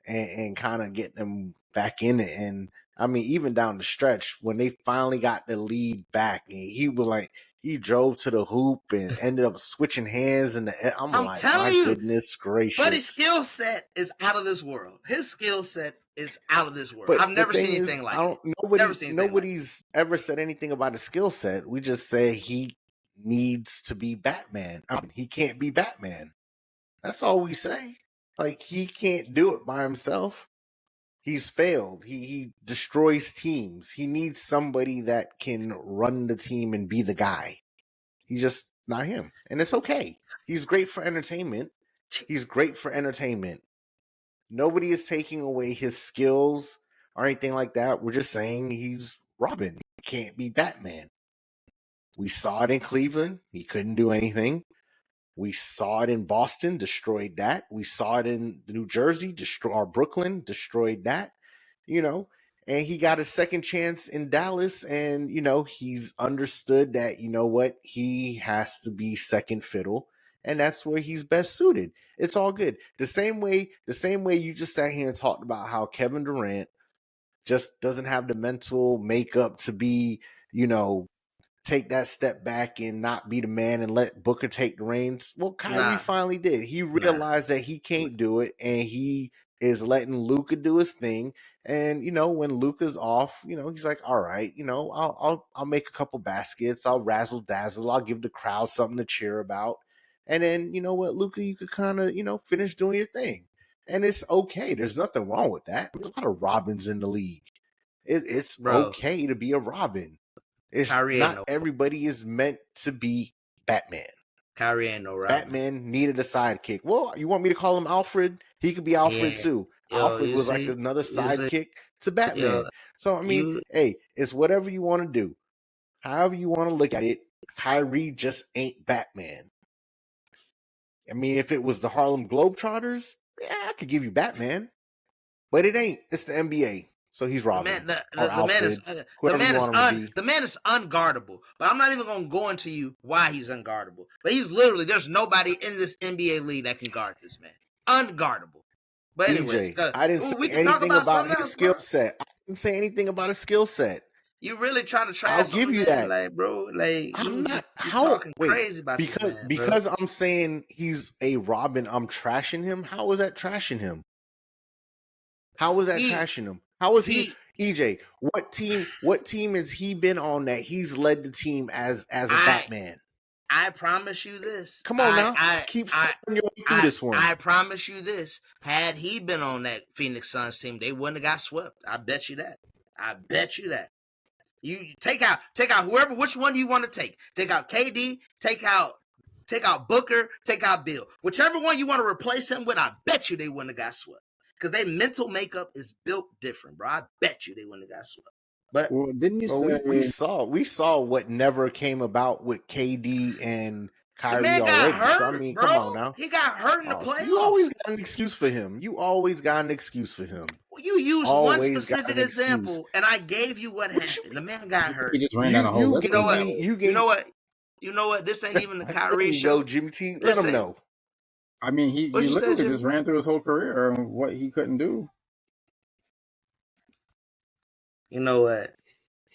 and kind of get them back in it. And I mean, even down the stretch when they finally got the lead back, and he was like, he drove to the hoop and ended up switching hands. And I'm like, my goodness gracious. But his skill set is out of this world. His skill set is out of this world. But I've never seen anything like it. Nobody's ever said anything about his skill set. We just say he needs to be Batman. I mean, he can't be Batman. That's all we say. Like, he can't do it by himself. He's failed. He destroys teams. He needs somebody that can run the team and be the guy. He's just not him. And it's okay. He's great for entertainment. Nobody is taking away his skills or anything like that. We're just saying he's Robin. He can't be Batman. We saw it in Cleveland. He couldn't do anything. We saw it in Boston, destroyed that. We saw it in New Jersey, Brooklyn, destroyed that, and he got a second chance in Dallas, and, he's understood that, he has to be second fiddle, and that's where he's best suited. It's all good. The same way you just sat here and talked about how Kevin Durant just doesn't have the mental makeup to be, take that step back and not be the man and let Booker take the reins. Well, Kyrie finally did. He realized that he can't do it, and he is letting Luka do his thing. And when Luka's off, he's like, all right, I'll make a couple baskets, I'll razzle dazzle, I'll give the crowd something to cheer about. And then Luka, you could kind of finish doing your thing, and it's okay. There's nothing wrong with that. There's a lot of Robins in the league. It's okay to be a Robin. It's not everybody is meant to be Batman. Kyrie ain't no Robin. Batman needed a sidekick. Well, you want me to call him Alfred? He could be Alfred too. Alfred was like another sidekick to Batman. So, I mean, hey, it's whatever you want to do. However you want to look at it, Kyrie just ain't Batman. I mean, if it was the Harlem Globetrotters, yeah, I could give you Batman. But it ain't. It's the NBA. So he's Robin. The man is unguardable. But I'm not even going to go into you why he's unguardable. But he's literally, there's nobody in this NBA league that can guard this man. Unguardable. But anyways, I didn't say anything about his skill set. I didn't say anything about his skill set. You really trying to try? I'll give you that, like, bro. Like, I'm not talking crazy about because I'm saying he's a Robin. I'm trashing him. How is that trashing him? How is that trashing him? How is he EJ? What team has he been on that he's led the team as a Batman? I promise you this. Come on now. Keep stepping your way through this one. I promise you this. Had he been on that Phoenix Suns team, they wouldn't have got swept. I bet you that. You take out whoever, which one you want to take. Take out KD, take out Booker, take out Bill. Whichever one you want to replace him with, I bet you they wouldn't have got swept. Because their mental makeup is built different, bro. I bet you they wouldn't have got swept. But didn't you say we saw what never came about with KD and Kyrie the man already? got hurt, so I mean, bro. come on now. He got hurt in the playoffs. So you always got an excuse for him. Well, you used one specific example, excuse. and I gave you what happened. The man got hurt. He just ran down a whole list. You know what? This ain't even the Kyrie show. Yo, Jimmy T, let him know. I mean, he literally just ran through his whole career and what he couldn't do. You know what?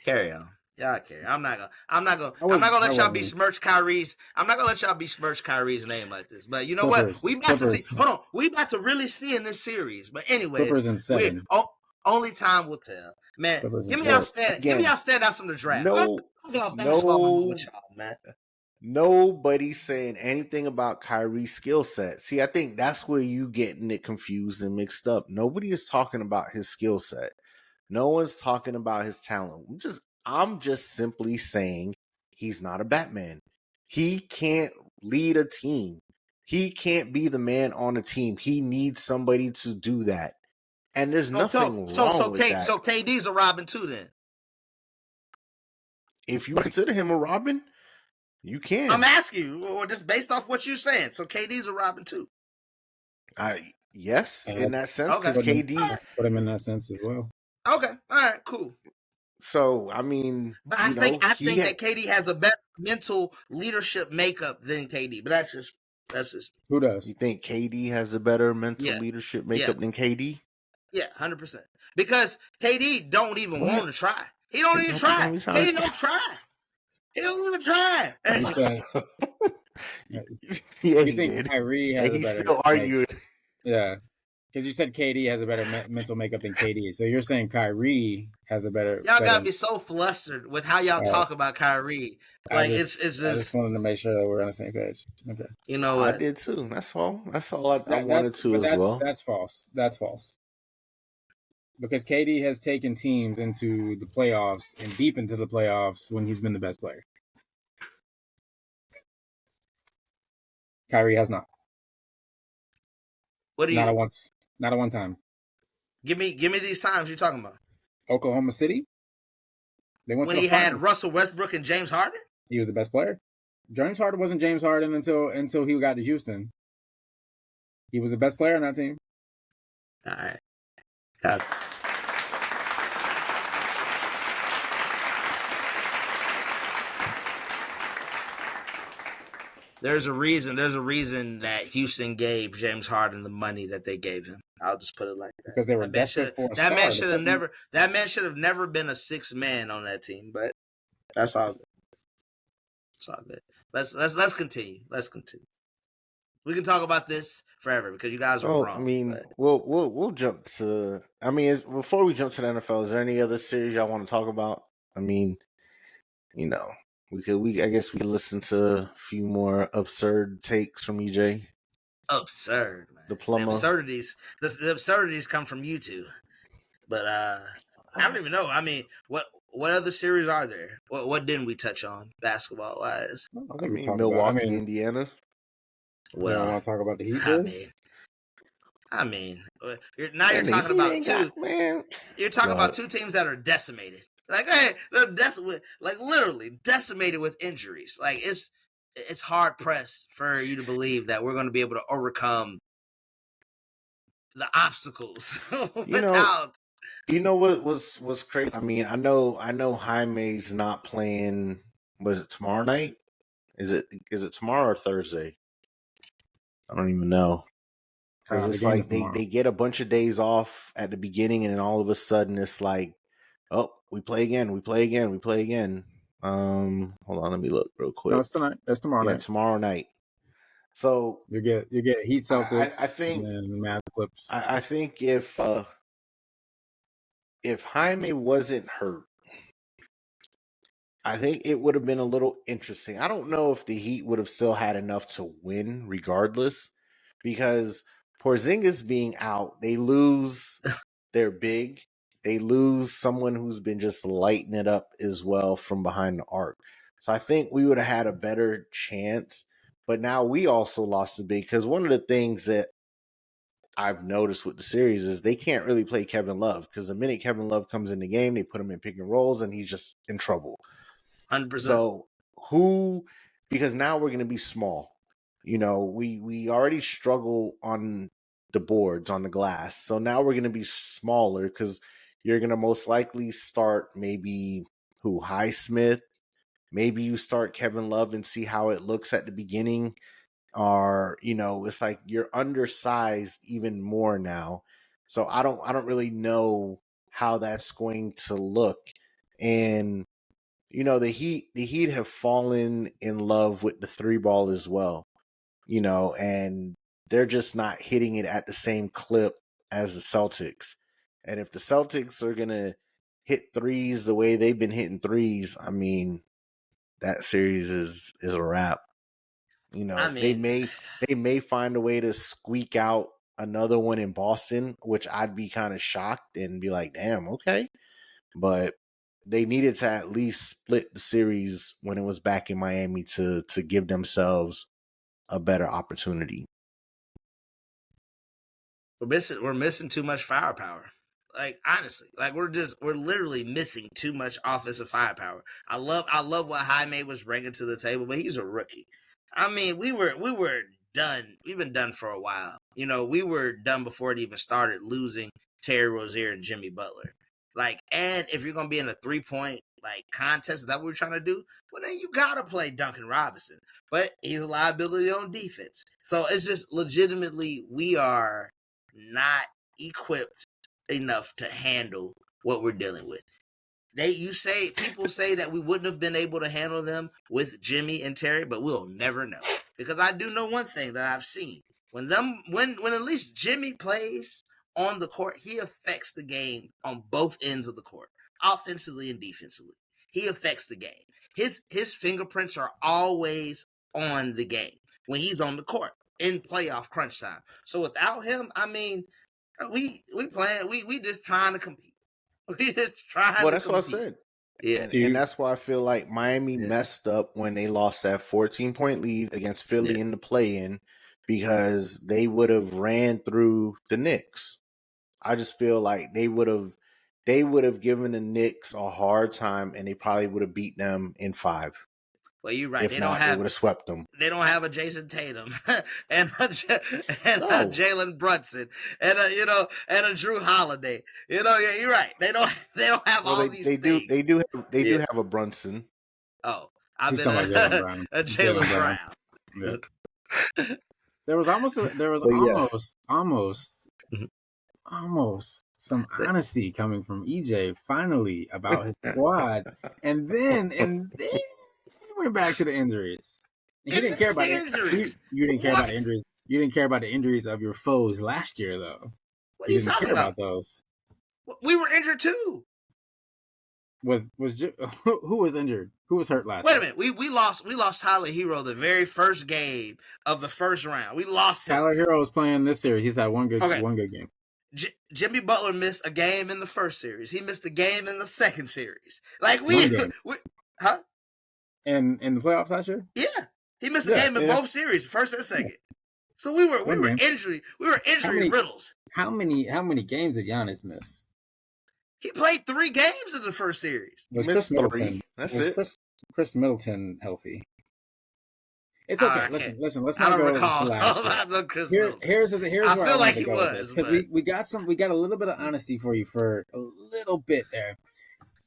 Carry on. Y'all carry. I'm not gonna let y'all besmirch Kyrie's. I'm not gonna let y'all besmirch Kyrie's name like this. But you know what? We about to see. Hold on. We about to really see in this series. But anyway, Clippers in 7. Only time will tell. Man, give me y'all standouts from the draft. Nobody's saying anything about Kyrie's skill set. See, I think that's where you getting it confused and mixed up. Nobody is talking about his skill set. No one's talking about his talent. I'm just simply saying he's not a Batman. He can't lead a team. He can't be the man on a team. He needs somebody to do that. And there's nothing wrong with that. So KD's a Robin too then? If you consider him a Robin, you can. I'm asking you, or just based off what you're saying. So KD's a Robin too? Yes, in that sense, because KD... Put him in that sense as well. Okay, all right, cool. So, I mean... But I think that KD has a better mental leadership makeup than KD, but that's just... Who does? You think KD has a better mental leadership makeup than KD? Yeah, 100%. Because KD don't even want to try. He don't even try. KD don't try. He don't even try. Yeah, you think did. Kyrie has a better... He's still arguing. Yeah. Because you said KD has a better mental makeup than KD. So you're saying Kyrie has a better... Y'all got me so flustered with how y'all talk about Kyrie. Like, it's just... I just wanted to make sure that we're on the same page. Okay. You know what? I did too. That's all I wanted to as well. That's false. That's false. Because KD has taken teams into the playoffs and deep into the playoffs when he's been the best player. Kyrie has not. What do you... Not at one time. Give me these times you're talking about. Oklahoma City. They went when he had Russell Westbrook and James Harden? He was the best player. James Harden wasn't James Harden until he got to Houston. He was the best player on that team. All right. There's a reason that Houston gave James Harden the money that they gave him. I'll just put it like that. Because they were desperate for a star. That man should have never been a sixth man on that team, but that's all good. It's all good. Let's continue. We can talk about this forever because you guys are wrong. I mean, we'll jump to... I mean, before we jump to the NFL, is there any other series y'all want to talk about? I mean, you know... I guess we could listen to a few more absurd takes from EJ. Absurd, man. The absurdities come from you two. But I don't even know. I mean, what other series are there? What didn't we touch on basketball wise? I mean, Milwaukee, Indiana. Well, I want to talk about the Heat. I mean, you're talking about two. Man. You're talking about two teams that are decimated. Like, hey, they're literally decimated with injuries. Like, it's hard pressed for you to believe that we're going to be able to overcome the obstacles without. You know what was crazy? I mean, I know Jaime's not playing. Was it tomorrow night? Is it tomorrow or Thursday? I don't even know. Because it's like they get a bunch of days off at the beginning, and then all of a sudden it's like, oh, we play again. Hold on, let me look real quick. No, it's tonight. That's tomorrow night. Tomorrow night. So you get Heat Celtics. I think and Mavs Clips. I think if Jaime wasn't hurt, I think it would have been a little interesting. I don't know if the Heat would have still had enough to win regardless, because Porzingis being out, they lose their big. They lose someone who's been just lighting it up as well from behind the arc. So I think we would have had a better chance. But now we also lost a big, because one of the things that I've noticed with the series is they can't really play Kevin Love, because the minute Kevin Love comes in the game, they put him in pick and rolls and he's just in trouble. 100%. So because now we're going to be small. We already struggle on the boards, on the glass. So now we're going to be smaller, because you're going to most likely start maybe Highsmith. Maybe you start Kevin Love and see how it looks at the beginning. Or, it's like you're undersized even more now. So I don't really know how that's going to look. And the Heat have fallen in love with the 3-ball as well, and they're just not hitting it at the same clip as the Celtics. And if the Celtics are going to hit threes the way they've been hitting threes, I mean, that series is a wrap. They may find a way to squeak out another one in Boston, which I'd be kind of shocked and be like, damn, okay. But they needed to at least split the series when it was back in Miami to give themselves a better opportunity. We're missing too much firepower. Like, honestly, like we're literally missing too much offensive firepower. I love what Jaime was bringing to the table, but he's a rookie. I mean, we were done. We've been done for a while. We were done before it even started, losing Terry Rozier and Jimmy Butler. Like, and if you're gonna be in a 3-point contest, is that what we're trying to do? Well, then you gotta play Duncan Robinson. But he's a liability on defense. So it's just legitimately we are not equipped enough to handle what we're dealing with. People say that we wouldn't have been able to handle them with Jimmy and Terry, but we'll never know. Because I do know one thing that I've seen. When at least Jimmy plays on the court, he affects the game on both ends of the court, offensively and defensively. He affects the game. His fingerprints are always on the game when he's on the court in playoff crunch time. So without him, I mean, we just trying to compete. We just trying to compete. Well, that's what I said. Yeah. And that's why I feel like Miami messed up when they lost that 14-point lead against Philly in the play-in, because they would have ran through the Knicks. I just feel like they would have given the Knicks a hard time, and they probably would have beat them in 5. Well, you're right. If they would have swept them. They don't have a Jason Tatum and a Jalen Brunson and a Drew Holiday. Yeah, you're right. They don't have all these things. They do have a Brunson. Oh, I've been a Jalen Brown. Yeah. There was almost some honesty coming from EJ finally about his squad, and then we went back to the injuries. You didn't care about injuries. You didn't care about injuries. You didn't care about the injuries of your foes last year, though. What are you talking about? Those. We were injured too. Who was injured? Who was hurt last year? Wait a minute. We lost Tyler Hero the very first game of the first round. We lost him. Tyler Hero was playing this series. He's had one good game. Jimmy Butler missed a game in the first series. He missed a game in the second series. Like huh? And in the playoffs last year? Yeah. He missed a game in both series, first and second. So we were injury riddles. How many games did Giannis miss? He played 3 games in the first series. Was Chris Middleton? That's it. Chris Middleton healthy? It's okay. Listen. Let's not go recall. Here's I feel like he was, because we got a little bit of honesty for you for a little bit there.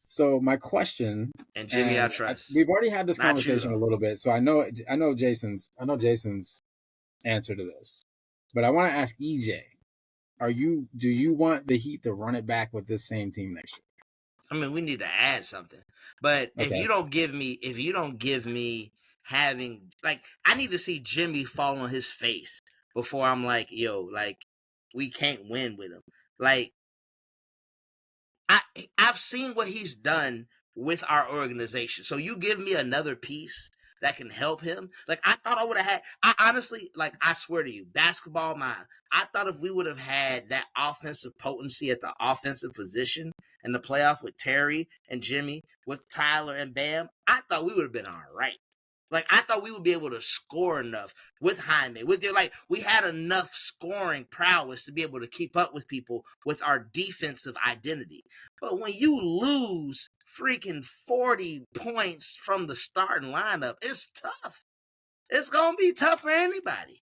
So my question, and Jimmy, I trust. We've already had this conversation a little bit, so I know Jason's answer to this, but I want to ask EJ: do you want the Heat to run it back with this same team next year? I mean, we need to add something, but if you don't give me having, like, I need to see Jimmy fall on his face before I'm like, yo, like, we can't win with him. Like, I've seen what he's done with our organization. So you give me another piece that can help him. Like, I thought I would have had, I honestly, like, I swear to you, basketball mind, I thought if we would have had that offensive potency at the offensive position in the playoff with Terry and Jimmy, with Tyler and Bam, I thought we would have been all right. Like, I thought we would be able to score enough with Jaime. We had enough scoring prowess to be able to keep up with people with our defensive identity. But when you lose freaking 40 points from the starting lineup, it's tough. It's going to be tough for anybody.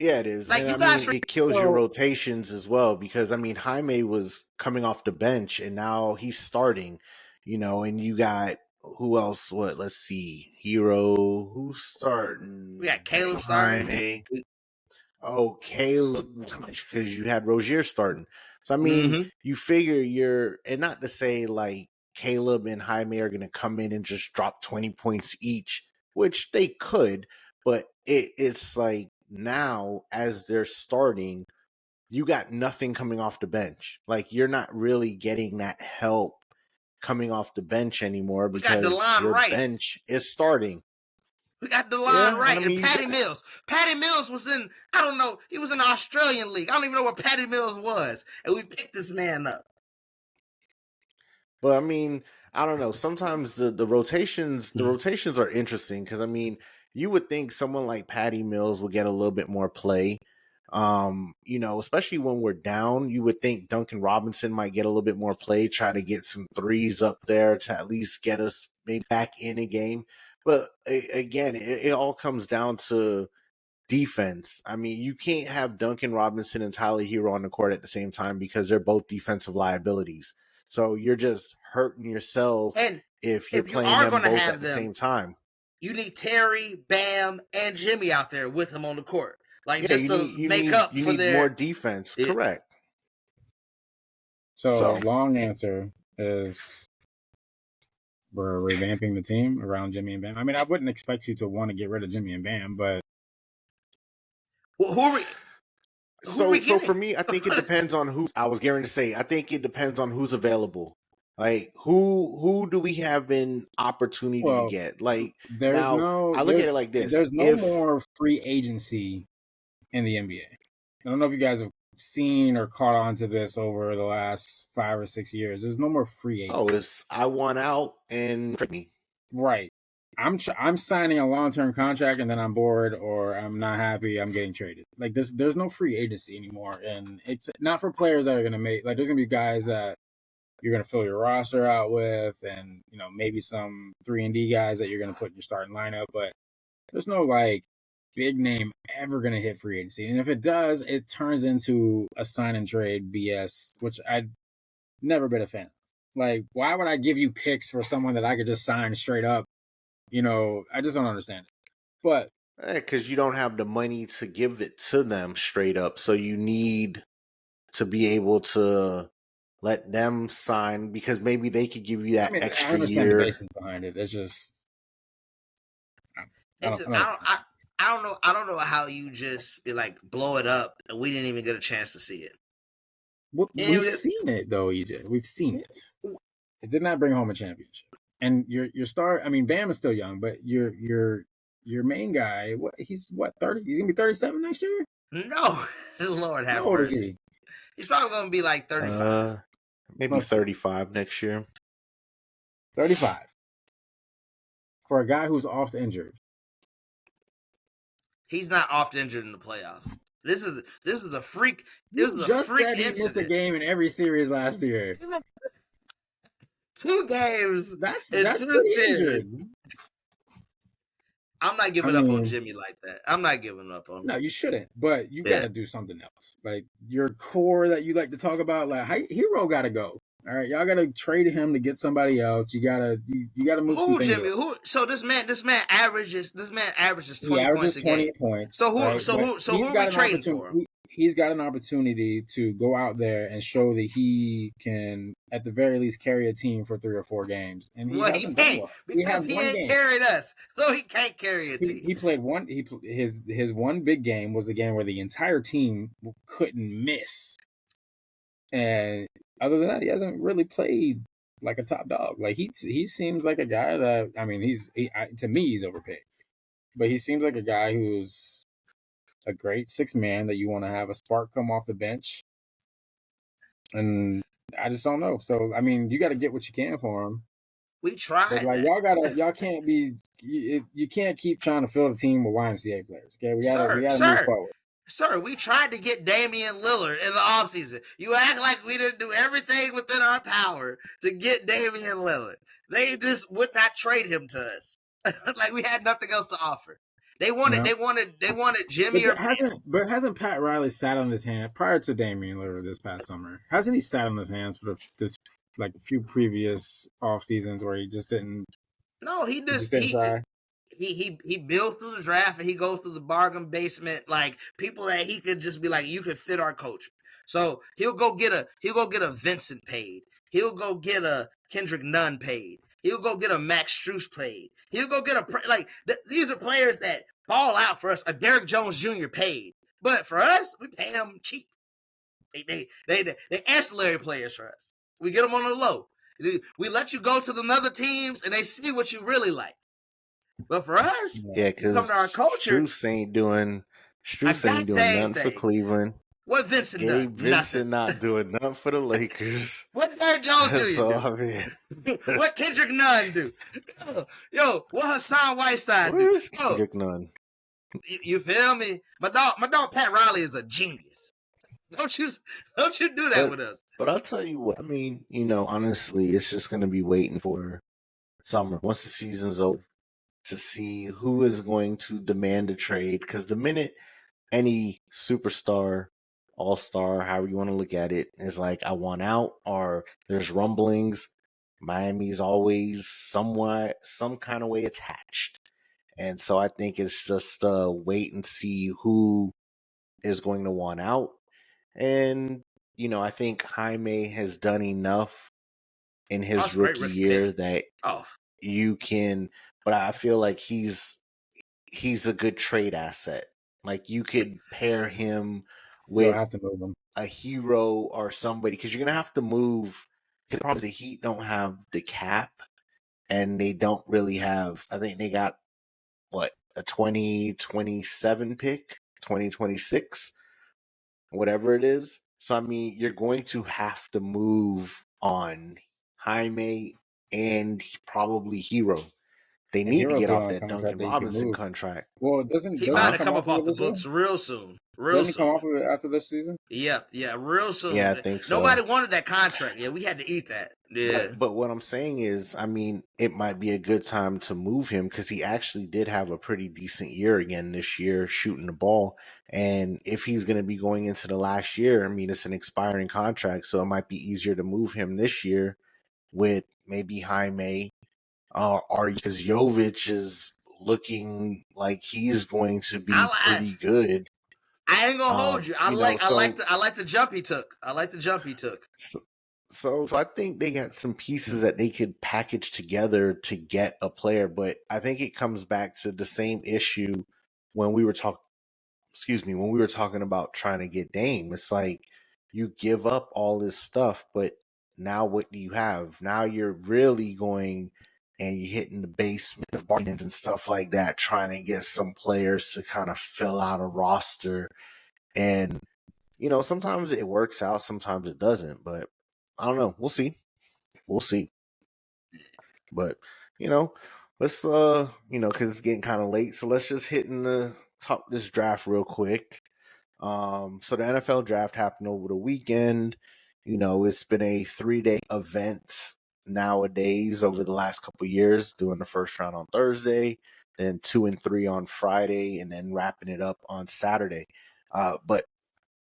Yeah, it is. Like, and you I guys mean, it kills your rotations as well because, I mean, Jaime was coming off the bench and now he's starting, and you got who else? What? Let's see. Hero. Who's starting? We got Caleb starting. Jaime. Oh, Caleb, because you had Rozier starting. So, I mean, you figure and not to say like Caleb and Jaime are going to come in and just drop 20 points each, which they could, but it's like now as they're starting, you got nothing coming off the bench. Like, you're not really getting that help coming off the bench anymore because your bench is starting. We got DeLon Wright and Patty Mills. Patty Mills was in, I don't know, he was in the Australian League. I don't even know where Patty Mills was. And we picked this man up. But I mean, I don't know. Sometimes the rotations are interesting because, I mean, you would think someone like Patty Mills would get a little bit more play. Especially when we're down, you would think Duncan Robinson might get a little bit more play, try to get some threes up there to at least get us maybe back in a game. But again, it all comes down to defense. I mean, you can't have Duncan Robinson and Tyler Hero on the court at the same time because they're both defensive liabilities. So you're just hurting yourself if you're playing them both at the same time. You need Terry, Bam, and Jimmy out there with them on the court. Like, just to make up for their more defense. Correct. So long answer is we're revamping the team around Jimmy and Bam. I mean, I wouldn't expect you to want to get rid of Jimmy and Bam, but who are we? So for me, I think it depends on who. I was going to say, I think it depends on who's available. Like, who do we have an opportunity to get? Like, I look at it like this: there's no more free agency in the NBA. I don't know if you guys have seen or caught on to this over the last 5 or 6 years. There's no more free agency. Oh, it's I want out and trade me. Right. I'm signing a long-term contract and then I'm bored or I'm not happy. I'm getting traded. Like, there's no free agency anymore, and it's not for players that are gonna make. Like, there's gonna be guys that you're gonna fill your roster out with, and maybe some 3-and-D guys that you're gonna put in your starting lineup. But there's no like big name ever gonna hit free agency, and if it does, it turns into a sign and trade BS, which I'd never been a fan of. Like, why would I give you picks for someone that I could just sign straight up? I just don't understand it. But because you don't have the money to give it to them straight up, so you need to be able to let them sign because maybe they could give you that extra I understand year. The basis behind it. It's just I don't know how you just be like blow it up and we didn't even get a chance to see it. We've seen it though, EJ. We've seen it. It did not bring home a championship. And your star, I mean, Bam is still young, but your main guy, he's 30? He's gonna be 37 next year? No, Lord have mercy. He's probably gonna be like 35. Maybe 35 next year. 35 for a guy who's oft injured. He's not oft injured in the playoffs. This is a freak. This is just a freak said he missed a game in every series last year. 2 games. That's pretty injured. I'm not giving up on Jimmy like that. I'm not giving up on him. No, you shouldn't. But you got to do something else. Like, your core that you like to talk about, like, Hero got to go. All right, y'all got to trade him to get somebody else. You got to move some things. Jimmy? Who? So this man averages 20 points a game. Points. So who are we trading for? He's got an opportunity to go out there and show that he can, at the very least, carry a team for 3 or 4 games. And he can't because he ain't carried us, so he can't carry a team. He played one. His one big game was the game where the entire team couldn't miss. And other than that, he hasn't really played like a top dog. Like he seems like a guy that to me he's overpaid, but he seems like a guy who's a great sixth man that you want to have a spark come off the bench, and I just don't know. So I mean, you got to get what you can for him. We tried. But like y'all can't be you can't keep trying to fill the team with YMCA players. Okay, we gotta move forward. Sir, we tried to get Damian Lillard in the offseason. You act like we didn't do everything within our power to get Damian Lillard. They just would not trade him to us. Like we had nothing else to offer. They wanted Jimmy but hasn't Pat Riley sat on his hand prior to Damian Lillard this past summer? Hasn't he sat on his hands for this like a few previous off seasons where he just didn't? No, he builds through the draft and he goes through the bargain basement, like people that he could just be like, you could fit our culture. So he'll go get a Vincent paid. He'll go get a Kendrick Nunn paid. He'll go get a Max Strus paid. He'll go get these are players that ball out for us. A Derrick Jones Jr. paid, but for us, we pay them cheap. They ancillary players for us. We get them on the low. We let you go to the other teams and they see what you really like. But for us, because come to our culture, Strus ain't doing nothing for Cleveland. What Vincent done? Vincent not doing nothing for the Lakers. What Derrick Jones do? What Kendrick Nunn do? Yo, what Hassan Whiteside do? Kendrick Nunn. You feel me? My dog Pat Riley is a genius. Don't you do that with us. But I'll tell you what, I mean, honestly, it's just going to be waiting for summer, once the season's over, to see who is going to demand a trade. Because the minute any superstar, all-star, however you want to look at it, is like, I want out, or there's rumblings, Miami's always some kind of way attached. And so I think it's just wait and see who is going to want out. And, I think Jaime has done enough in his rookie year that you can, but I feel like he's a good trade asset. Like you could pair him with a hero or somebody, because you're going to have to move. Because the problem is the Heat don't have the cap, and they don't really have, I think they got, a 2027 pick, 2026, whatever it is. So, I mean, you're going to have to move on Jaime and probably Hero. They need to get off that Duncan Robinson contract. Well, doesn't he might come up off the books real soon? Doesn't he come off of it after this season? Yeah, real soon. Yeah, I think so. Nobody wanted that contract. Yeah, we had to eat that. Yeah. But what I'm saying is, I mean, it might be a good time to move him because he actually did have a pretty decent year again this year shooting the ball. And if he's going to be going into the last year, I mean, it's an expiring contract, so it might be easier to move him this year with maybe Jaime, or because Jovic is looking like he's going to be pretty good. I ain't gonna hold you. I like the jump he took. I like the jump he took. So I think they got some pieces that they could package together to get a player, but I think it comes back to the same issue when we were talking about trying to get Dame. It's like you give up all this stuff, but now what do you have? Now you're really going and you're hitting the basement of bargains and stuff like that, trying to get some players to kind of fill out a roster. And, sometimes it works out, sometimes it doesn't, but I don't know. We'll see. But, let's, because it's getting kind of late. So let's just hit in the top of this draft real quick. So the NFL draft happened over the weekend. It's been a 3-day event nowadays over the last couple of years, doing the first round on Thursday, then 2 and 3 on Friday, and then wrapping it up on Saturday. But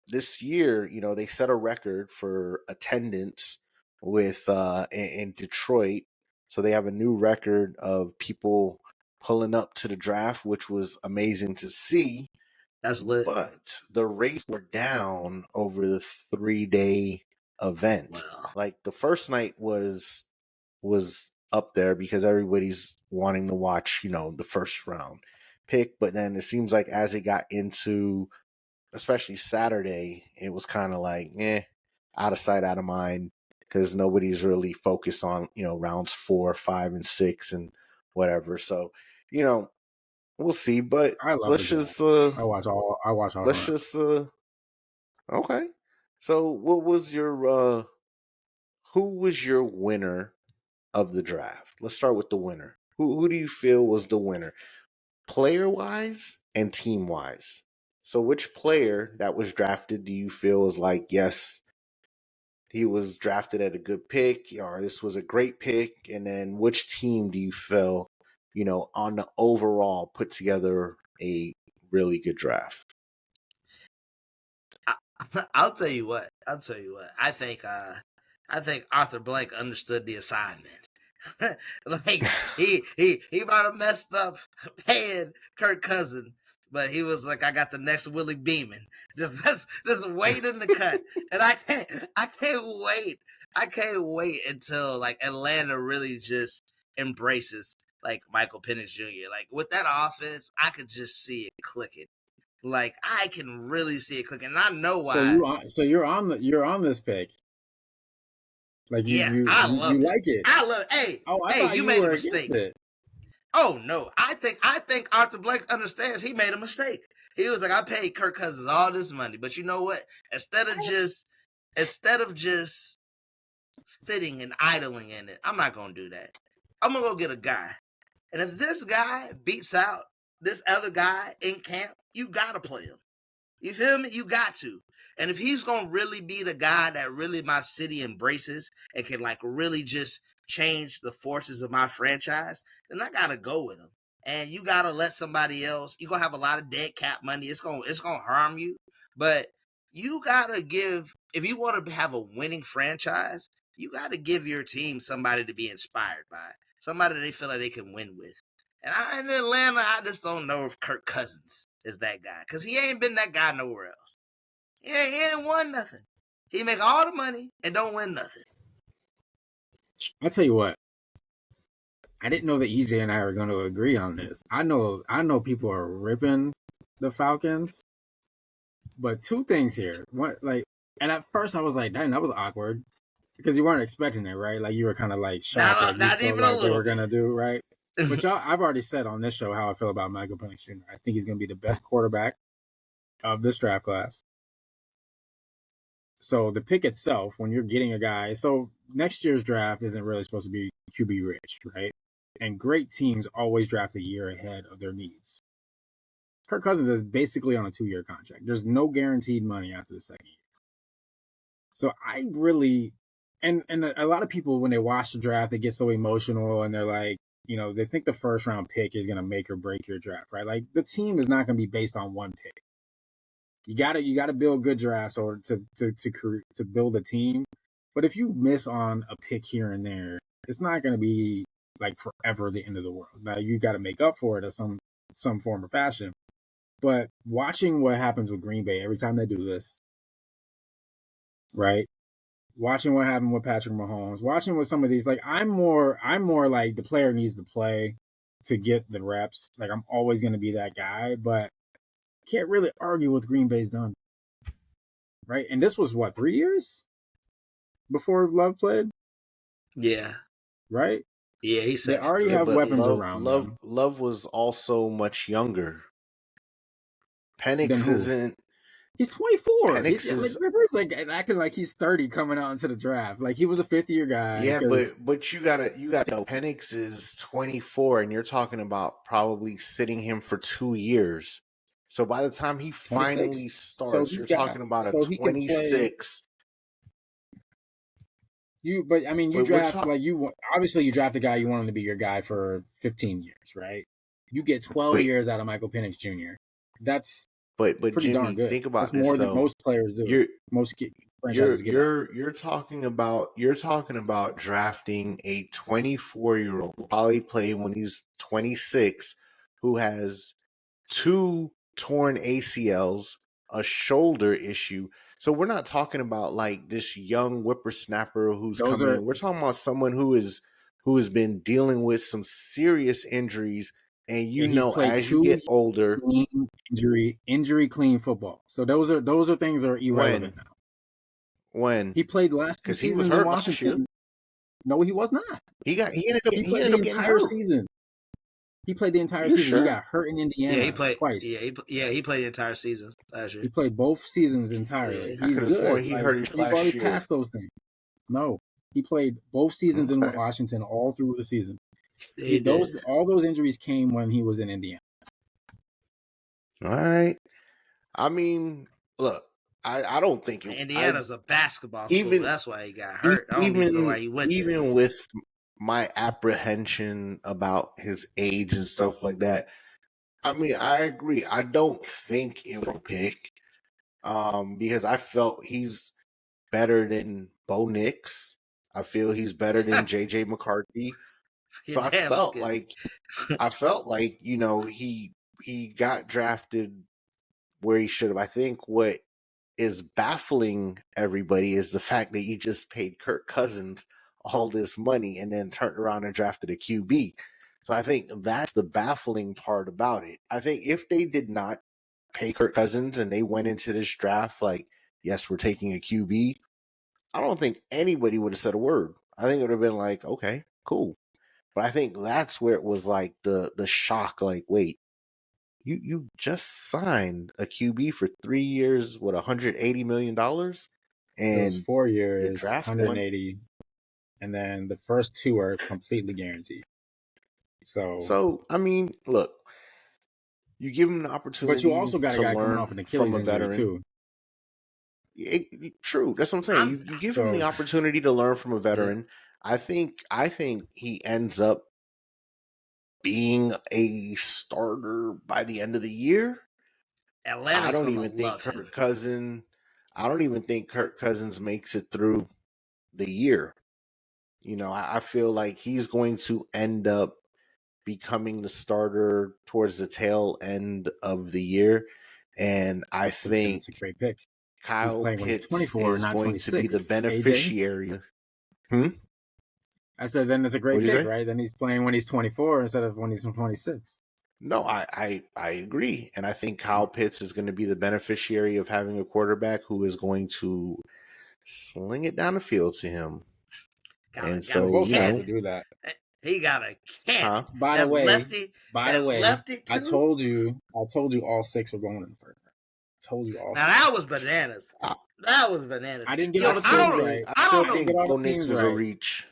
this year, they set a record for attendance with in Detroit. So they have a new record of people pulling up to the draft, which was amazing to see. That's lit. But the rates were down over the 3-day event. Wow. Like the first night was up there because everybody's wanting to watch, the first round pick. But then it seems like as it got into especially Saturday, it was kind of like, out of sight, out of mind. because nobody's really focused on, rounds 4, 5, and 6 and whatever. So, we'll see. But I love let's the draft. just I watch all let's of it. just okay. So what was your who was your winner of the draft? Let's start with the winner. Who do you feel was the winner? Player wise and team wise. So which player that was drafted do you feel was like, yes, he was drafted at a good pick, or this was a great pick? And then which team do you feel, on the overall put together a really good draft? I'll tell you what. I think Arthur Blank understood the assignment. Like he might have messed up paying Kirk Cousins, but he was like, I got the next Willie Beeman. Just wait in the cut. And I can't wait until like Atlanta really just embraces like Michael Penix Jr. Like with that offense, I could just see it clicking. Like I can really see it clicking. And I know why. So you're on this pick. Like I love like it. I love. Hey, you made a mistake. Oh no, I think Arthur Blank understands he made a mistake. He was like, I paid Kirk Cousins all this money, but you know what? Instead of just sitting and idling in it, I'm not gonna do that. I'm gonna go get a guy, and if this guy beats out this other guy in camp, you gotta play him. You feel me? You got to. And if he's going to really be the guy that really my city embraces and can like really just change the forces of my franchise, then I got to go with him. And you got to let somebody else, you're going to have a lot of dead cap money. It's going to harm you. But you got to give, if you want to have a winning franchise, you got to give your team somebody to be inspired by, somebody they feel like they can win with. And in Atlanta, I just don't know if Kirk Cousins is that guy, because he ain't been that guy nowhere else. He ain't won nothing. He make all the money and don't win nothing. I'll tell you what. I didn't know that EJ and I are going to agree on this. I know people are ripping the Falcons, but two things here. One, like, and at first I was like, dang, that was awkward, because you weren't expecting it, right? Like you were kind of like shocked that you felt like they were going to do, right? But I've already said on this show how I feel about Michael Penix Jr. I think he's going to be the best quarterback of this draft class. So the pick itself, when you're getting a guy, so next year's draft isn't really supposed to be QB rich, right? And great teams always draft a year ahead of their needs. Kirk Cousins is basically on a 2-year contract. There's no guaranteed money after the second year. So I really, and a lot of people, when they watch the draft, they get so emotional and they're like, they think the first round pick is going to make or break your draft, right? Like the team is not going to be based on one pick. You gotta build good drafts or to build a team. But if you miss on a pick here and there, it's not going to be like forever the end of the world. Now you got to make up for it in some form or fashion. But watching what happens with Green Bay every time they do this, right? Watching what happened with Patrick Mahomes, watching with some of these, like I'm more like the player needs to play to get the reps. Like I'm always going to be that guy, but can't really argue with Green Bay's done, right? And this was what, 3 years before Love played? Yeah. Right? Yeah, he said they already have weapons around them. Love was also much younger. Penix isn't. He's 24. Penix is like acting like he's 30 coming out into the draft. Like he was a 5th-year guy. Yeah, but you gotta know Penix is 24, and you're talking about probably sitting him for 2 years. So by the time he finally starts, you're talking about a 26. You draft obviously you draft a guy, you want him to be your guy for 15 years, right? You get 12 years out of Michael Penix Jr. That's But pretty Jimmy, darn good. Think about That's this more though. than most players do. You're talking about drafting a 24-year-old, probably played when he's 26, who has 2 torn ACLs, a shoulder issue. So we're not talking about like this young whippersnapper who's coming in. We're talking about someone who has been dealing with some serious injuries. And as you get older, injury clean football. So those are things that are irrelevant now. When He played last 2 because he was seasons in hurt last year. Washington. No, he was not. He ended He up played the getting entire hurt. season. He played the entire You season. He sure? got hurt in Indiana he played twice. he played the entire season last year. He played both seasons entirely. Yeah. He's I could've sworn good. he Like, hurt his we've last already year. passed those things. No, he played both seasons in Okay. Washington all through the season. He did. All those injuries came when he was in Indiana. All right. I mean, look, I don't think Indiana's a basketball school. That's why he got hurt. I don't even know why he went there. Even with my apprehension about his age and stuff like that, I mean, I agree. I don't think it will pick, because I felt he's better than Bo Nix. I feel he's better than JJ McCarthy. So I felt like he got drafted where he should have. I think what is baffling everybody is the fact that you just paid Kirk Cousins all this money and then turned around and drafted a QB. So I think that's the baffling part about it. I think if they did not pay Kirk Cousins and they went into this draft like, yes, we're taking a QB, I don't think anybody would have said a word. I think it would have been like, okay, cool. But I think that's where it was like the shock, like, wait, you just signed a QB for 3 years, what, $180 million? And it was 4 years, the draft 180, and then the first 2 are completely guaranteed. So I mean, look, you give him an opportunity, but you also got a guy coming off an Achilles from a veteran too. True, that's what I'm saying. You give him the opportunity to learn from a veteran. Yeah. I think he ends up being a starter by the end of the year. Atlanta's I don't even think Kirk Cousins makes it through the year. I feel like he's going to end up becoming the starter towards the tail end of the year. And I think it's a great pick. Kyle Pitts is going to be the beneficiary. I said, then it's a great pick, right? Then he's playing when he's 24 instead of when he's 26. No, I agree. And I think Kyle Pitts is going to be the beneficiary of having a quarterback who is going to sling it down the field to him. And so, both guys to do that. He got a cannon. By the way, I told you all 6 were going in the first round. I told you all. Now that was bananas. That was bananas. I didn't get all the teams right. I don't think Bo Nix was a reach.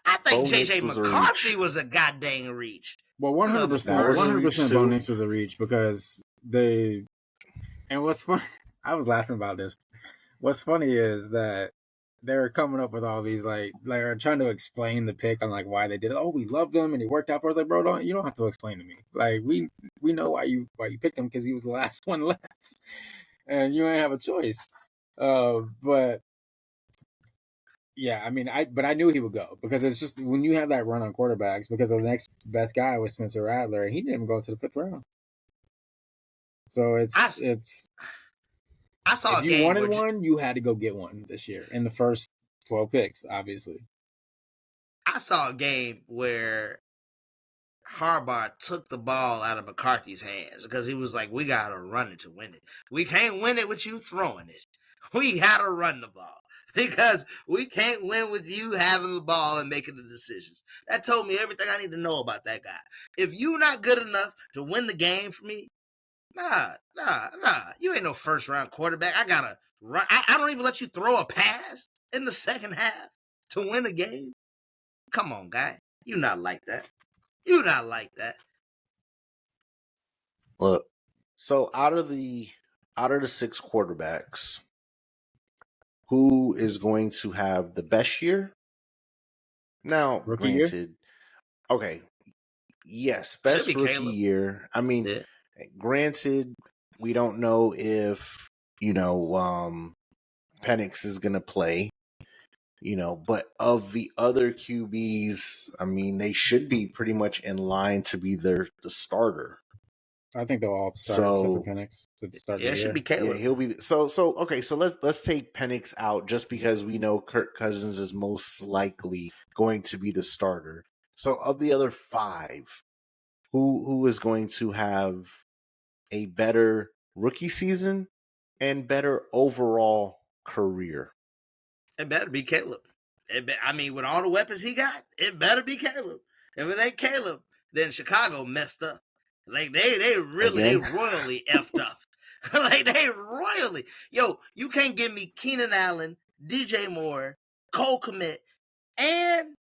I think JJ McCarthy was a goddamn reach. Well, 100% Bo Nix was a reach because and what's funny, I was laughing about this. What's funny is that they're coming up with all these like trying to explain the pick on like why they did it. Oh, we loved him and he worked out for us. Like, bro, you don't have to explain to me. Like, we know why you picked him, because he was the last one left, and you ain't have a choice. But yeah, I mean, I knew he would go, because it's just when you have that run on quarterbacks, because the next best guy was Spencer Rattler, and he didn't even go to the 5th round. So I saw if you wanted one, you had to go get one this year in the first 12 picks, obviously. I saw a game where Harbaugh took the ball out of McCarthy's hands because he was like, we got to run it to win it. We can't win it with you throwing it. We got to run the ball because we can't win with you having the ball and making the decisions. That told me everything I need to know about that guy. If you're not good enough to win the game for me, Nah. You ain't no first round quarterback. I gotta run. I don't even let you throw a pass in the second half to win a game. Come on, guy. You not like that. Look, so out of the 6 quarterbacks, who is going to have the best year? Now, granted, okay, yes, best rookie Caleb. year. I mean. Yeah. Granted, we don't know if, Penix is going to play, but of the other QBs, I mean, they should be pretty much in line to be the starter. I think they'll all start except for Penix to start the year. It should be Caleb. Yeah, he'll be so okay, so let's take Penix out just because we know Kirk Cousins is most likely going to be the starter. So of the other 5, who is going to have a better rookie season and better overall career? It better be Caleb. I mean, with all the weapons he got, it better be Caleb. If it ain't Caleb, then Chicago messed up. Like they royally effed up. Like they royally. Yo, you can't give me Keenan Allen, DJ Moore, Cole Kmet, and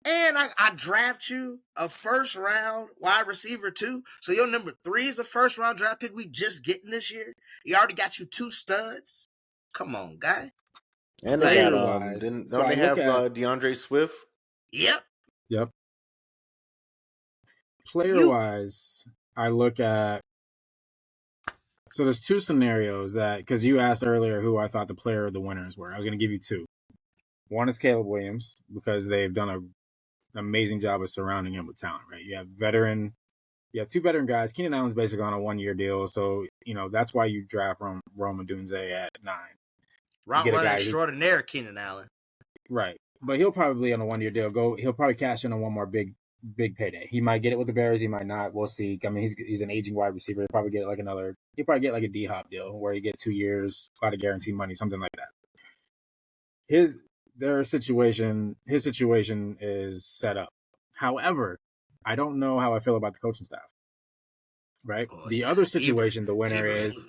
I draft you a first round wide receiver too. So your number 3 is a first round draft pick we just getting this year. You already got you 2 studs. Come on, guy. And they got don't they have DeAndre Swift? Yep. Player wise, I look at. So there's 2 scenarios that, because you asked earlier who I thought the player of the winners were. I was going to give you 2. One is Caleb Williams, because they've done an amazing job of surrounding him with talent, right? You have 2 veteran guys. Keenan Allen's basically on a 1-year deal, so that's why you draft Rome Odunze at 9. Route runner extraordinaire, Keenan Allen. Right, but he'll probably on a 1-year deal he'll probably cash in on one more big payday. He might get it with the Bears, he might not. We'll see. I mean, he's an aging wide receiver. He'll probably get a D-Hop deal where you get 2 years, a lot of guaranteed money, something like that. His situation is set up. However, I don't know how I feel about the coaching staff. Right? The other situation, the winner is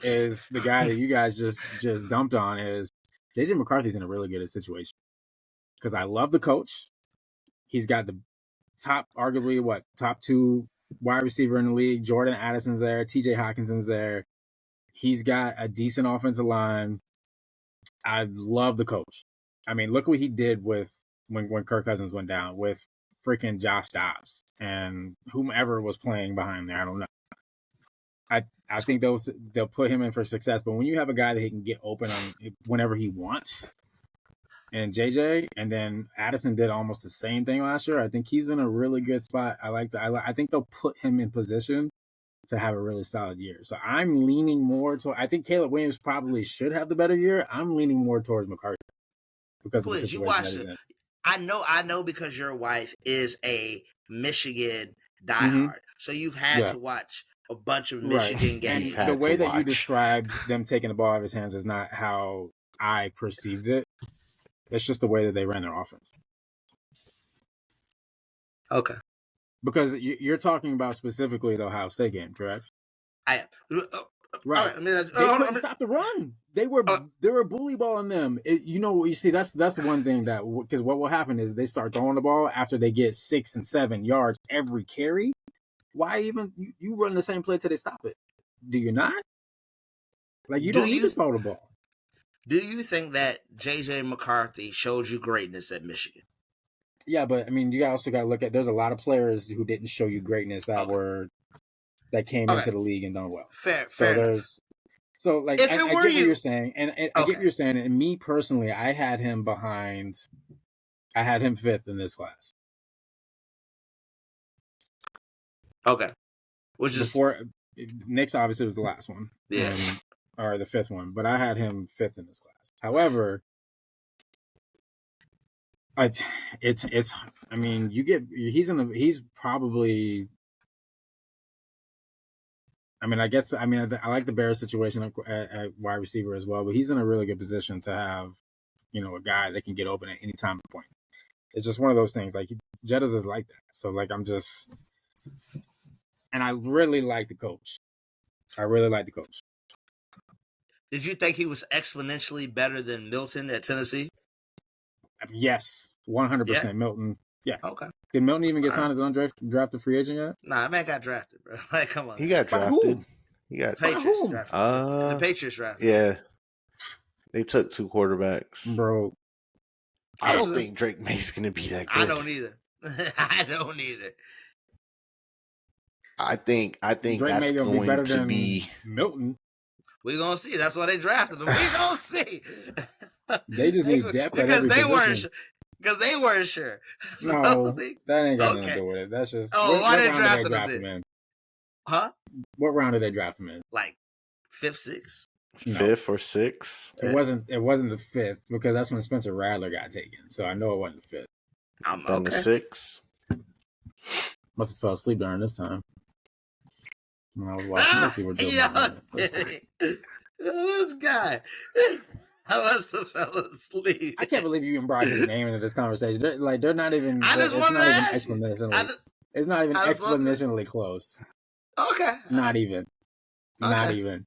the guy that you guys just dumped on, is JJ McCarthy's in a really good situation. Because I love the coach. He's got the arguably top 2 wide receiver in the league. Jordan Addison's there. TJ Hawkinson's there. He's got a decent offensive line. I love the coach. I mean, look what he did with when Kirk Cousins went down with freaking Josh Dobbs and whomever was playing behind there. I don't know. I think they'll put him in for success. But when you have a guy that he can get open on whenever he wants, and JJ, and then Addison did almost the same thing last year, I think he's in a really good spot. I think they'll put him in position to have a really solid year. So I'm leaning more I think Caleb Williams probably should have the better year. I'm leaning more towards McCarthy because of the situation that he's in. I know, because your wife is a Michigan diehard, so you've had to watch a bunch of Michigan games. And the way that you described them taking the ball out of his hands is not how I perceived it. It's just the way that they ran their offense. Okay. Because you're talking about specifically the Ohio State game, correct? I am. Right. They couldn't stop the run. They were bully balling them. You see, that's one thing that, because what will happen is they start throwing the ball after they get 6 and 7 yards every carry. Why even you run the same play till they stop it? Do you not? Like you don't need to throw the ball. Do you think that JJ McCarthy showed you greatness at Michigan? Yeah, but I mean, you also got to look at. There's a lot of players who didn't show you greatness that came into the league and done well. Fair. So like, I get what you're saying, and I get what you're saying. And me personally, I had him 5th in this class. Okay, which is before Nick's obviously was the last one, or the 5th one, but I had him 5th in this class. However, it's. I mean, he's probably. I mean, I like the Bears situation at wide receiver as well, but he's in a really good position to have, a guy that can get open at any time point. It's just one of those things. Like Jettas is like that. So like and I really like the coach. Did you think he was exponentially better than Milton at Tennessee? Yes, 100%. Milton. Yeah. Okay. Did Milton even get signed as an undrafted free agent yet? Nah, that man got drafted, bro. Like, come on. He got drafted. The Patriots drafted. The Patriots drafted. Yeah. They took 2 quarterbacks. Bro. I don't think Drake May's going to be that good. I don't either. I think Drake that's May going be better to than be Milton. We're going to see. That's why they drafted him. We're going to see. They just need depth because they weren't sure. No, that ain't got nothing to do with it. That's just why they drafted him in? Huh? What round did they draft him in? Like 5th, 6th? 5th or 6th. It wasn't the 5th because that's when Spencer Rattler got taken. So I know it wasn't the 5th. Then the 6th. Must have fell asleep during this time. When I was watching, let's see what this guy. I must have fell asleep. I can't believe you even brought his name into this conversation. They're not even. I just wanted to ask you. It's not even exponentially close. Okay. Not even. Okay. Not even.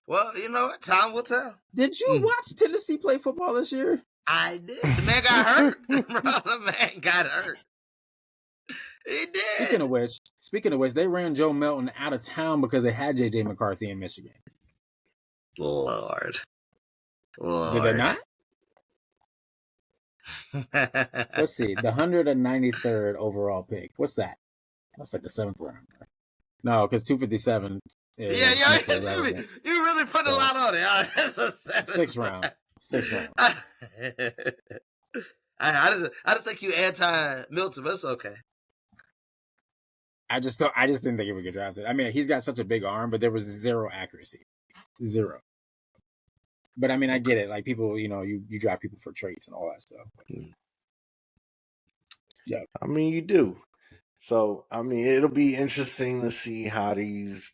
Well, you know what? Time will tell. Did you watch Tennessee play football this year? I did. The man got hurt. Bro, the man got hurt. He did. Speaking of which, they ran Joe Milton out of town because they had J.J. McCarthy in Michigan. Lord. Did they not? Let's see. The 193rd overall pick. What's that? That's like the 7th round. No, because 257. You really put a lot on it. That's a 6th round. 6th round. I just think you anti-Milton, but it's okay. I just didn't think he would get drafted. I mean, he's got such a big arm, but there was zero accuracy. Zero. But I mean, I get it. Like people, you draft people for traits and all that stuff. Yeah. I mean, you do. So, I mean, it'll be interesting to see how these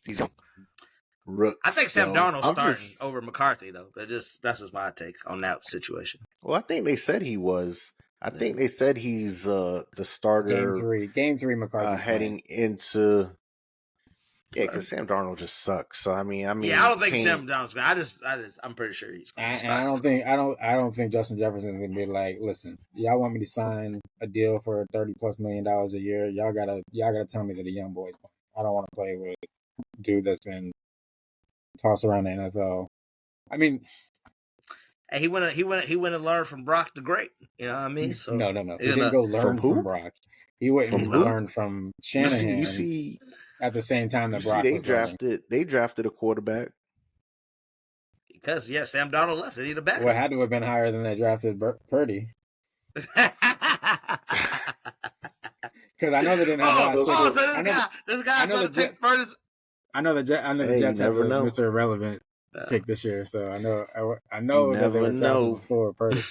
rooks. I think Sam Darnold's starting over McCarthy, though. But that's just my take on that situation. Well, I think they said he was. I think they said he's the starter. Game three, McCarthy heading into. Yeah, because Sam Darnold just sucks. So I mean, yeah, I don't think Sam Darnold's good. I'm pretty sure he's. And I don't think Justin Jefferson's gonna be like, listen, y'all want me to sign a deal for $30+ million a year? Y'all gotta tell me that the young boys. I don't want to play with a dude that's been tossed around the NFL. I mean, hey, he went to learn from Brock the Great. You know what I mean? So no. He didn't go learn from Brock. He went and learned from Shanahan. You see. At the same time that Brock they drafted a quarterback. Because Sam Darnold left. They need a backup. Well, it had to have been higher than they drafted Purdy. Because I know they didn't have. This guy's going to take first. I know the Jets have Mr. Irrelevant pick this year, so I know that they were drafting before Purdy.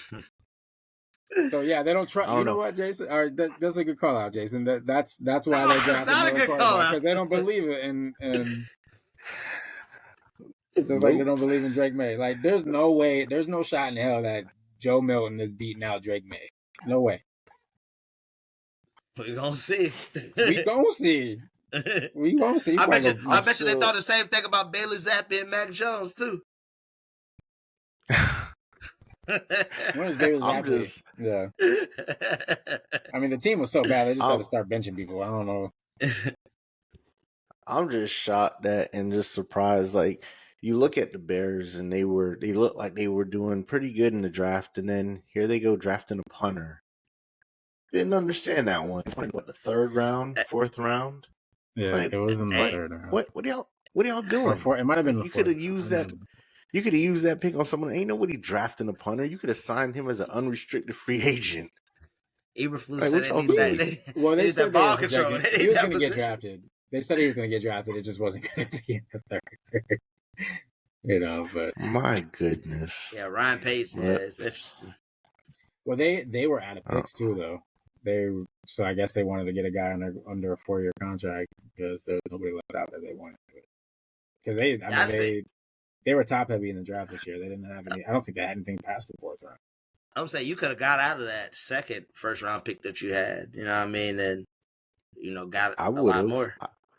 So yeah, they don't trust. You know what, Jason? That's a good call out, Jason. That's why they drafted him because they don't believe it, and just like they don't believe in Drake May. Like, there's no shot in hell that Joe Milton is beating out Drake May. No way. We gonna see. We gonna see. I bet you they thought the same thing about Bailey Zappi and Mac Jones too. Yeah. I mean, the team was so bad they just had to start benching people. I don't know. I'm just shocked and just surprised. Like, you look at the Bears and they look like they were doing pretty good in the draft, and then here they go drafting a punter. Didn't understand that one. What, the 3rd round, 4th round? Yeah, it was in the 3rd round. What are y'all doing? It might have been. You could have used that. You could have used that pick on someone. Ain't nobody drafting a punter. You could have signed him as an unrestricted free agent. Eberflus said they said ball control. He was going to get drafted. They said he was going to get drafted. It just wasn't going to be in the 3rd. But my goodness. Yeah, Ryan Pace. Yeah, it's interesting. Well, they were out of picks too, though. So I guess they wanted to get a guy under a 4-year contract because there was nobody left out that they wanted. Because they were top heavy in the draft this year. They didn't have any. I don't think they had anything past the 4th round. I'm saying you could have got out of that second first round pick that you had. You know what I mean? And got a lot more.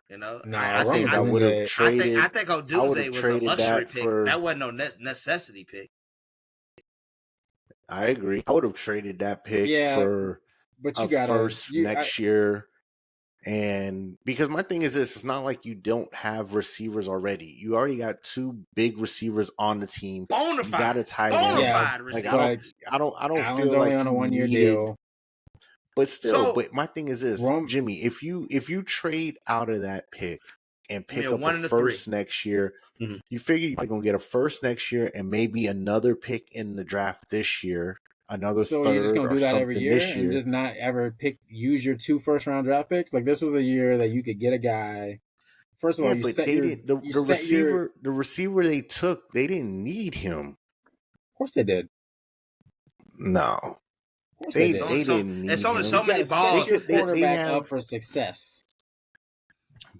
No, I think I would have traded. I think Odunze was a luxury pick. That wasn't no necessity pick. I agree. I would have traded that pick for a first next year. And because my thing is this, it's not like you don't have receivers already. You already got 2 big receivers on the team. Bonafide. You got a tight end. Like, I don't Allen's feel only like on a 1-year deal. But still, but my thing is this, Jimmy, if you trade out of that pick and pick up a first next year, you figure you're going to get a first next year and maybe another pick in the draft this year. So you're just gonna do that every year and just not ever use your 2 first-round draft picks? Like, this was a year that you could get a guy. First of all, the receiver they took, they didn't need him. Of course they did. No, they didn't need him. It's only so many balls. Get your quarterback up for success.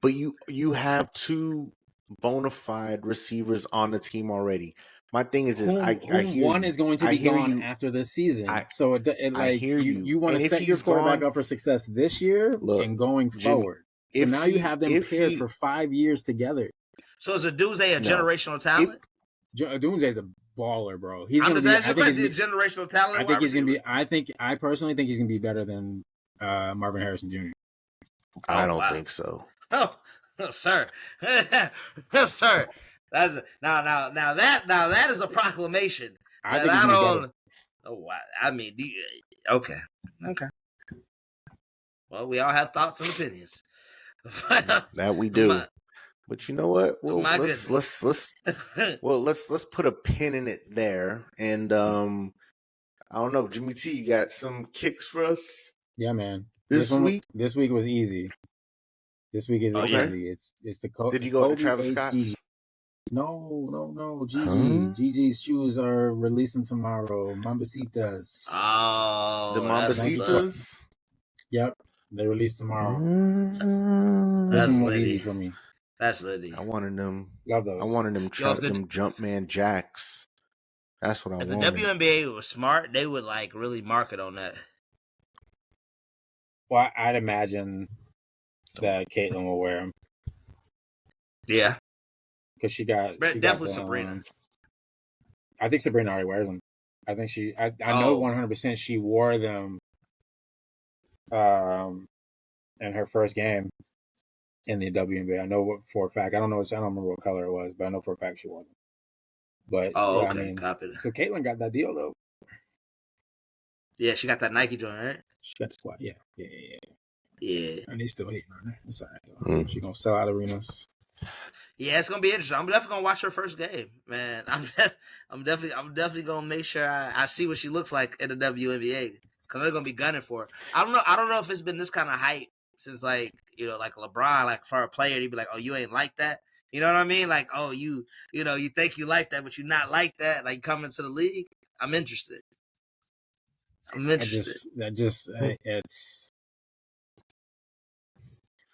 But you have 2 bona fide receivers on the team already. My thing is this: I hear one you. is going to I be hear gone you. after this season. I So it I like hear you. you want to And if set your he's quarterback gone, up for success this year look, and going Jimmy. forward. So now you have them paired for 5 years together. So is Odunze a generational talent? Odunze's a baller, bro. He's I'm gonna just be. asking I a think question. he's He's a generational talent. I think he's gonna be. I personally think he's gonna be better than Marvin Harrison Jr. I don't think so. Oh, sir, sir. That's now that is a proclamation. I think he's gonna be better. Oh, wow. I mean, okay. Well, we all have thoughts and opinions. That we do. But you know what? Well, let's put a pin in it there. And I don't know, Jimmy T, you got some kicks for us? Yeah, man. This week was easy. This week is easy. It's the Did you go to Travis Scott's? No. Gigi's shoes are releasing tomorrow. Mambasitas. Oh, the Mambasitas? Yep, they release tomorrow. This one was easy for me. That's Liddy. I wanted them. Love those. I wanted them. Them Jumpman Jacks. That's what I wanted. If the WNBA was smart, they would like really market on that. Well, I'd imagine that Caitlin will wear them. Yeah, because she definitely Sabrina. I think Sabrina already wears them. I think I know 100% she wore them in her first game in the WNBA. I know for a fact. I don't remember what color it was, but I know for a fact she wore them. But okay. I mean, so Caitlin got that deal though. Yeah, she got that Nike joint, right? She got the squad. Yeah. Yeah. And they still hating on her. It's all right. She's gonna sell out arenas. Yeah, it's gonna be interesting. I'm definitely gonna watch her first game, man. I'm definitely gonna make sure I see what she looks like in the WNBA because they're gonna be gunning for her. I don't know if it's been this kind of hype since like LeBron, like for a player, he'd be like, oh, you ain't like that. You know what I mean? Like, oh, you think you like that, but you're not like that. Like coming to the league, I'm interested. It's.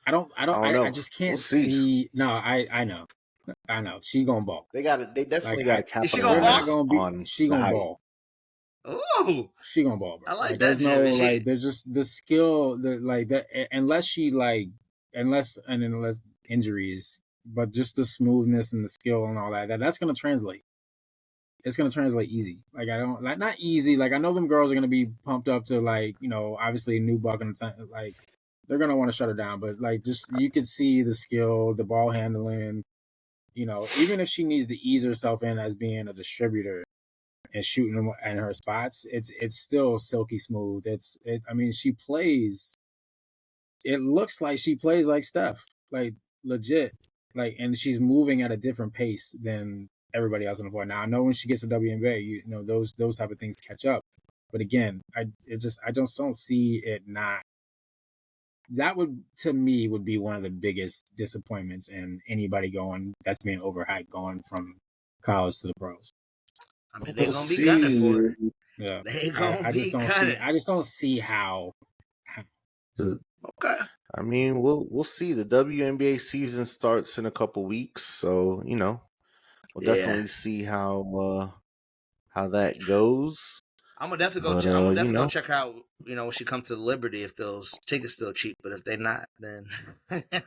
I don't know. I just can't see. No, I know. She gonna ball. They definitely got to capitalize. She gonna ball. She gonna ball. Ooh, she gonna ball, bro. I like that. There's there's just the skill unless injuries, but just the smoothness and the skill and all that's gonna translate. It's gonna translate easy. Like not easy. Like I know them girls are gonna be pumped up to obviously new buck and like they're gonna want to shut her down. But like just you could see the skill, the ball handling. Even if she needs to ease herself in as being a distributor and shooting them in her spots, it's still silky smooth. She plays. It looks like she plays like Steph, like legit, and she's moving at a different pace than everybody else on the floor. Now I know when she gets to WNBA, those type of things catch up. But again, I just don't see it not. That would to me would be one of the biggest disappointments in anybody that's being overhyped going from college to the pros. I mean, they're gonna be gunning for it. Yeah, I just don't see how. Okay. I mean, we'll see. The WNBA season starts in a couple weeks, so we'll definitely see how that goes. I'm gonna definitely go check her out. When she comes to Liberty, if those tickets still cheap, but if they're not, then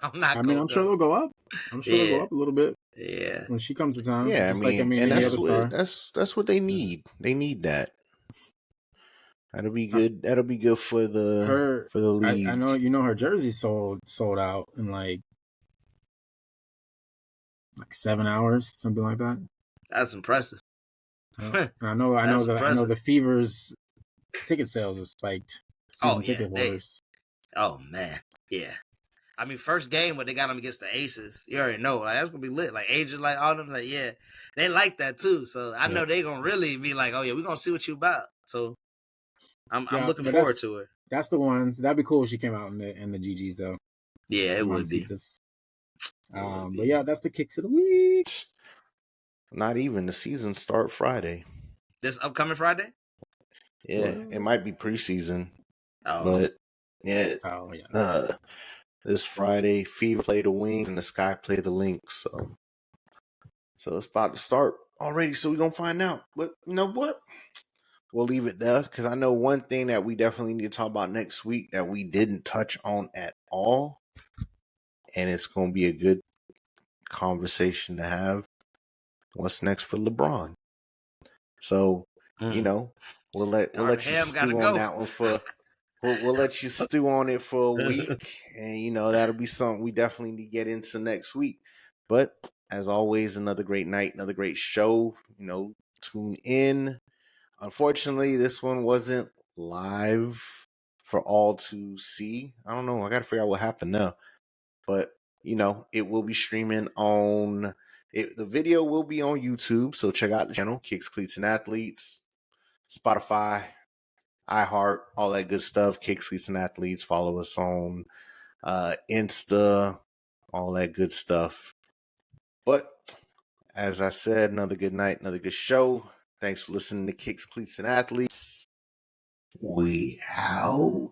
I'm not. I'm sure they'll go up. I'm sure they'll go up a little bit. Yeah, when she comes to town. Yeah, and that's what they need. They need that. That'll be good. That'll be good for the league. I know her jersey sold out in like 7 hours, something like that. That's impressive. I know the Fever's ticket sales are spiked. Ticket holders. Oh man, yeah. I mean, first game when they got them against the Aces, you already know that's gonna be lit. Like agents, like all them, like they like that too. So I know they gonna really be like, oh yeah, we gonna see what you about. So I'm looking forward to it. That's the ones. That'd be cool if she came out in the GGs though. Yeah, it would be. But yeah, that's the kicks of the week. Not even the season start Friday. This upcoming Friday? Yeah, it might be preseason. Oh. But yeah. Oh yeah. This Friday, Fever play the Wings and the Sky play the Lynx. So it's about to start. already, so we're gonna find out. But you know what? We'll leave it there because I know one thing that we definitely need to talk about next week that we didn't touch on at all, and it's gonna be a good conversation to have. What's next for LeBron? So you know, we'll let you stew on that one for. We'll let you stew on it for a week, and you know that'll be something we definitely need to get into next week. But as always, another great night, another great show. You know, tune in. Unfortunately, this one wasn't live for all to see. I don't know. I got to figure out what happened now. But you know, it will be streaming on. The video will be on YouTube, so check out the channel, Kicks, Cleats, and Athletes, Spotify, iHeart, all that good stuff. Kicks, Cleats, and Athletes. Follow us on Insta, all that good stuff. But as I said, another good night, another good show. Thanks for listening to Kicks, Cleats, and Athletes. We out.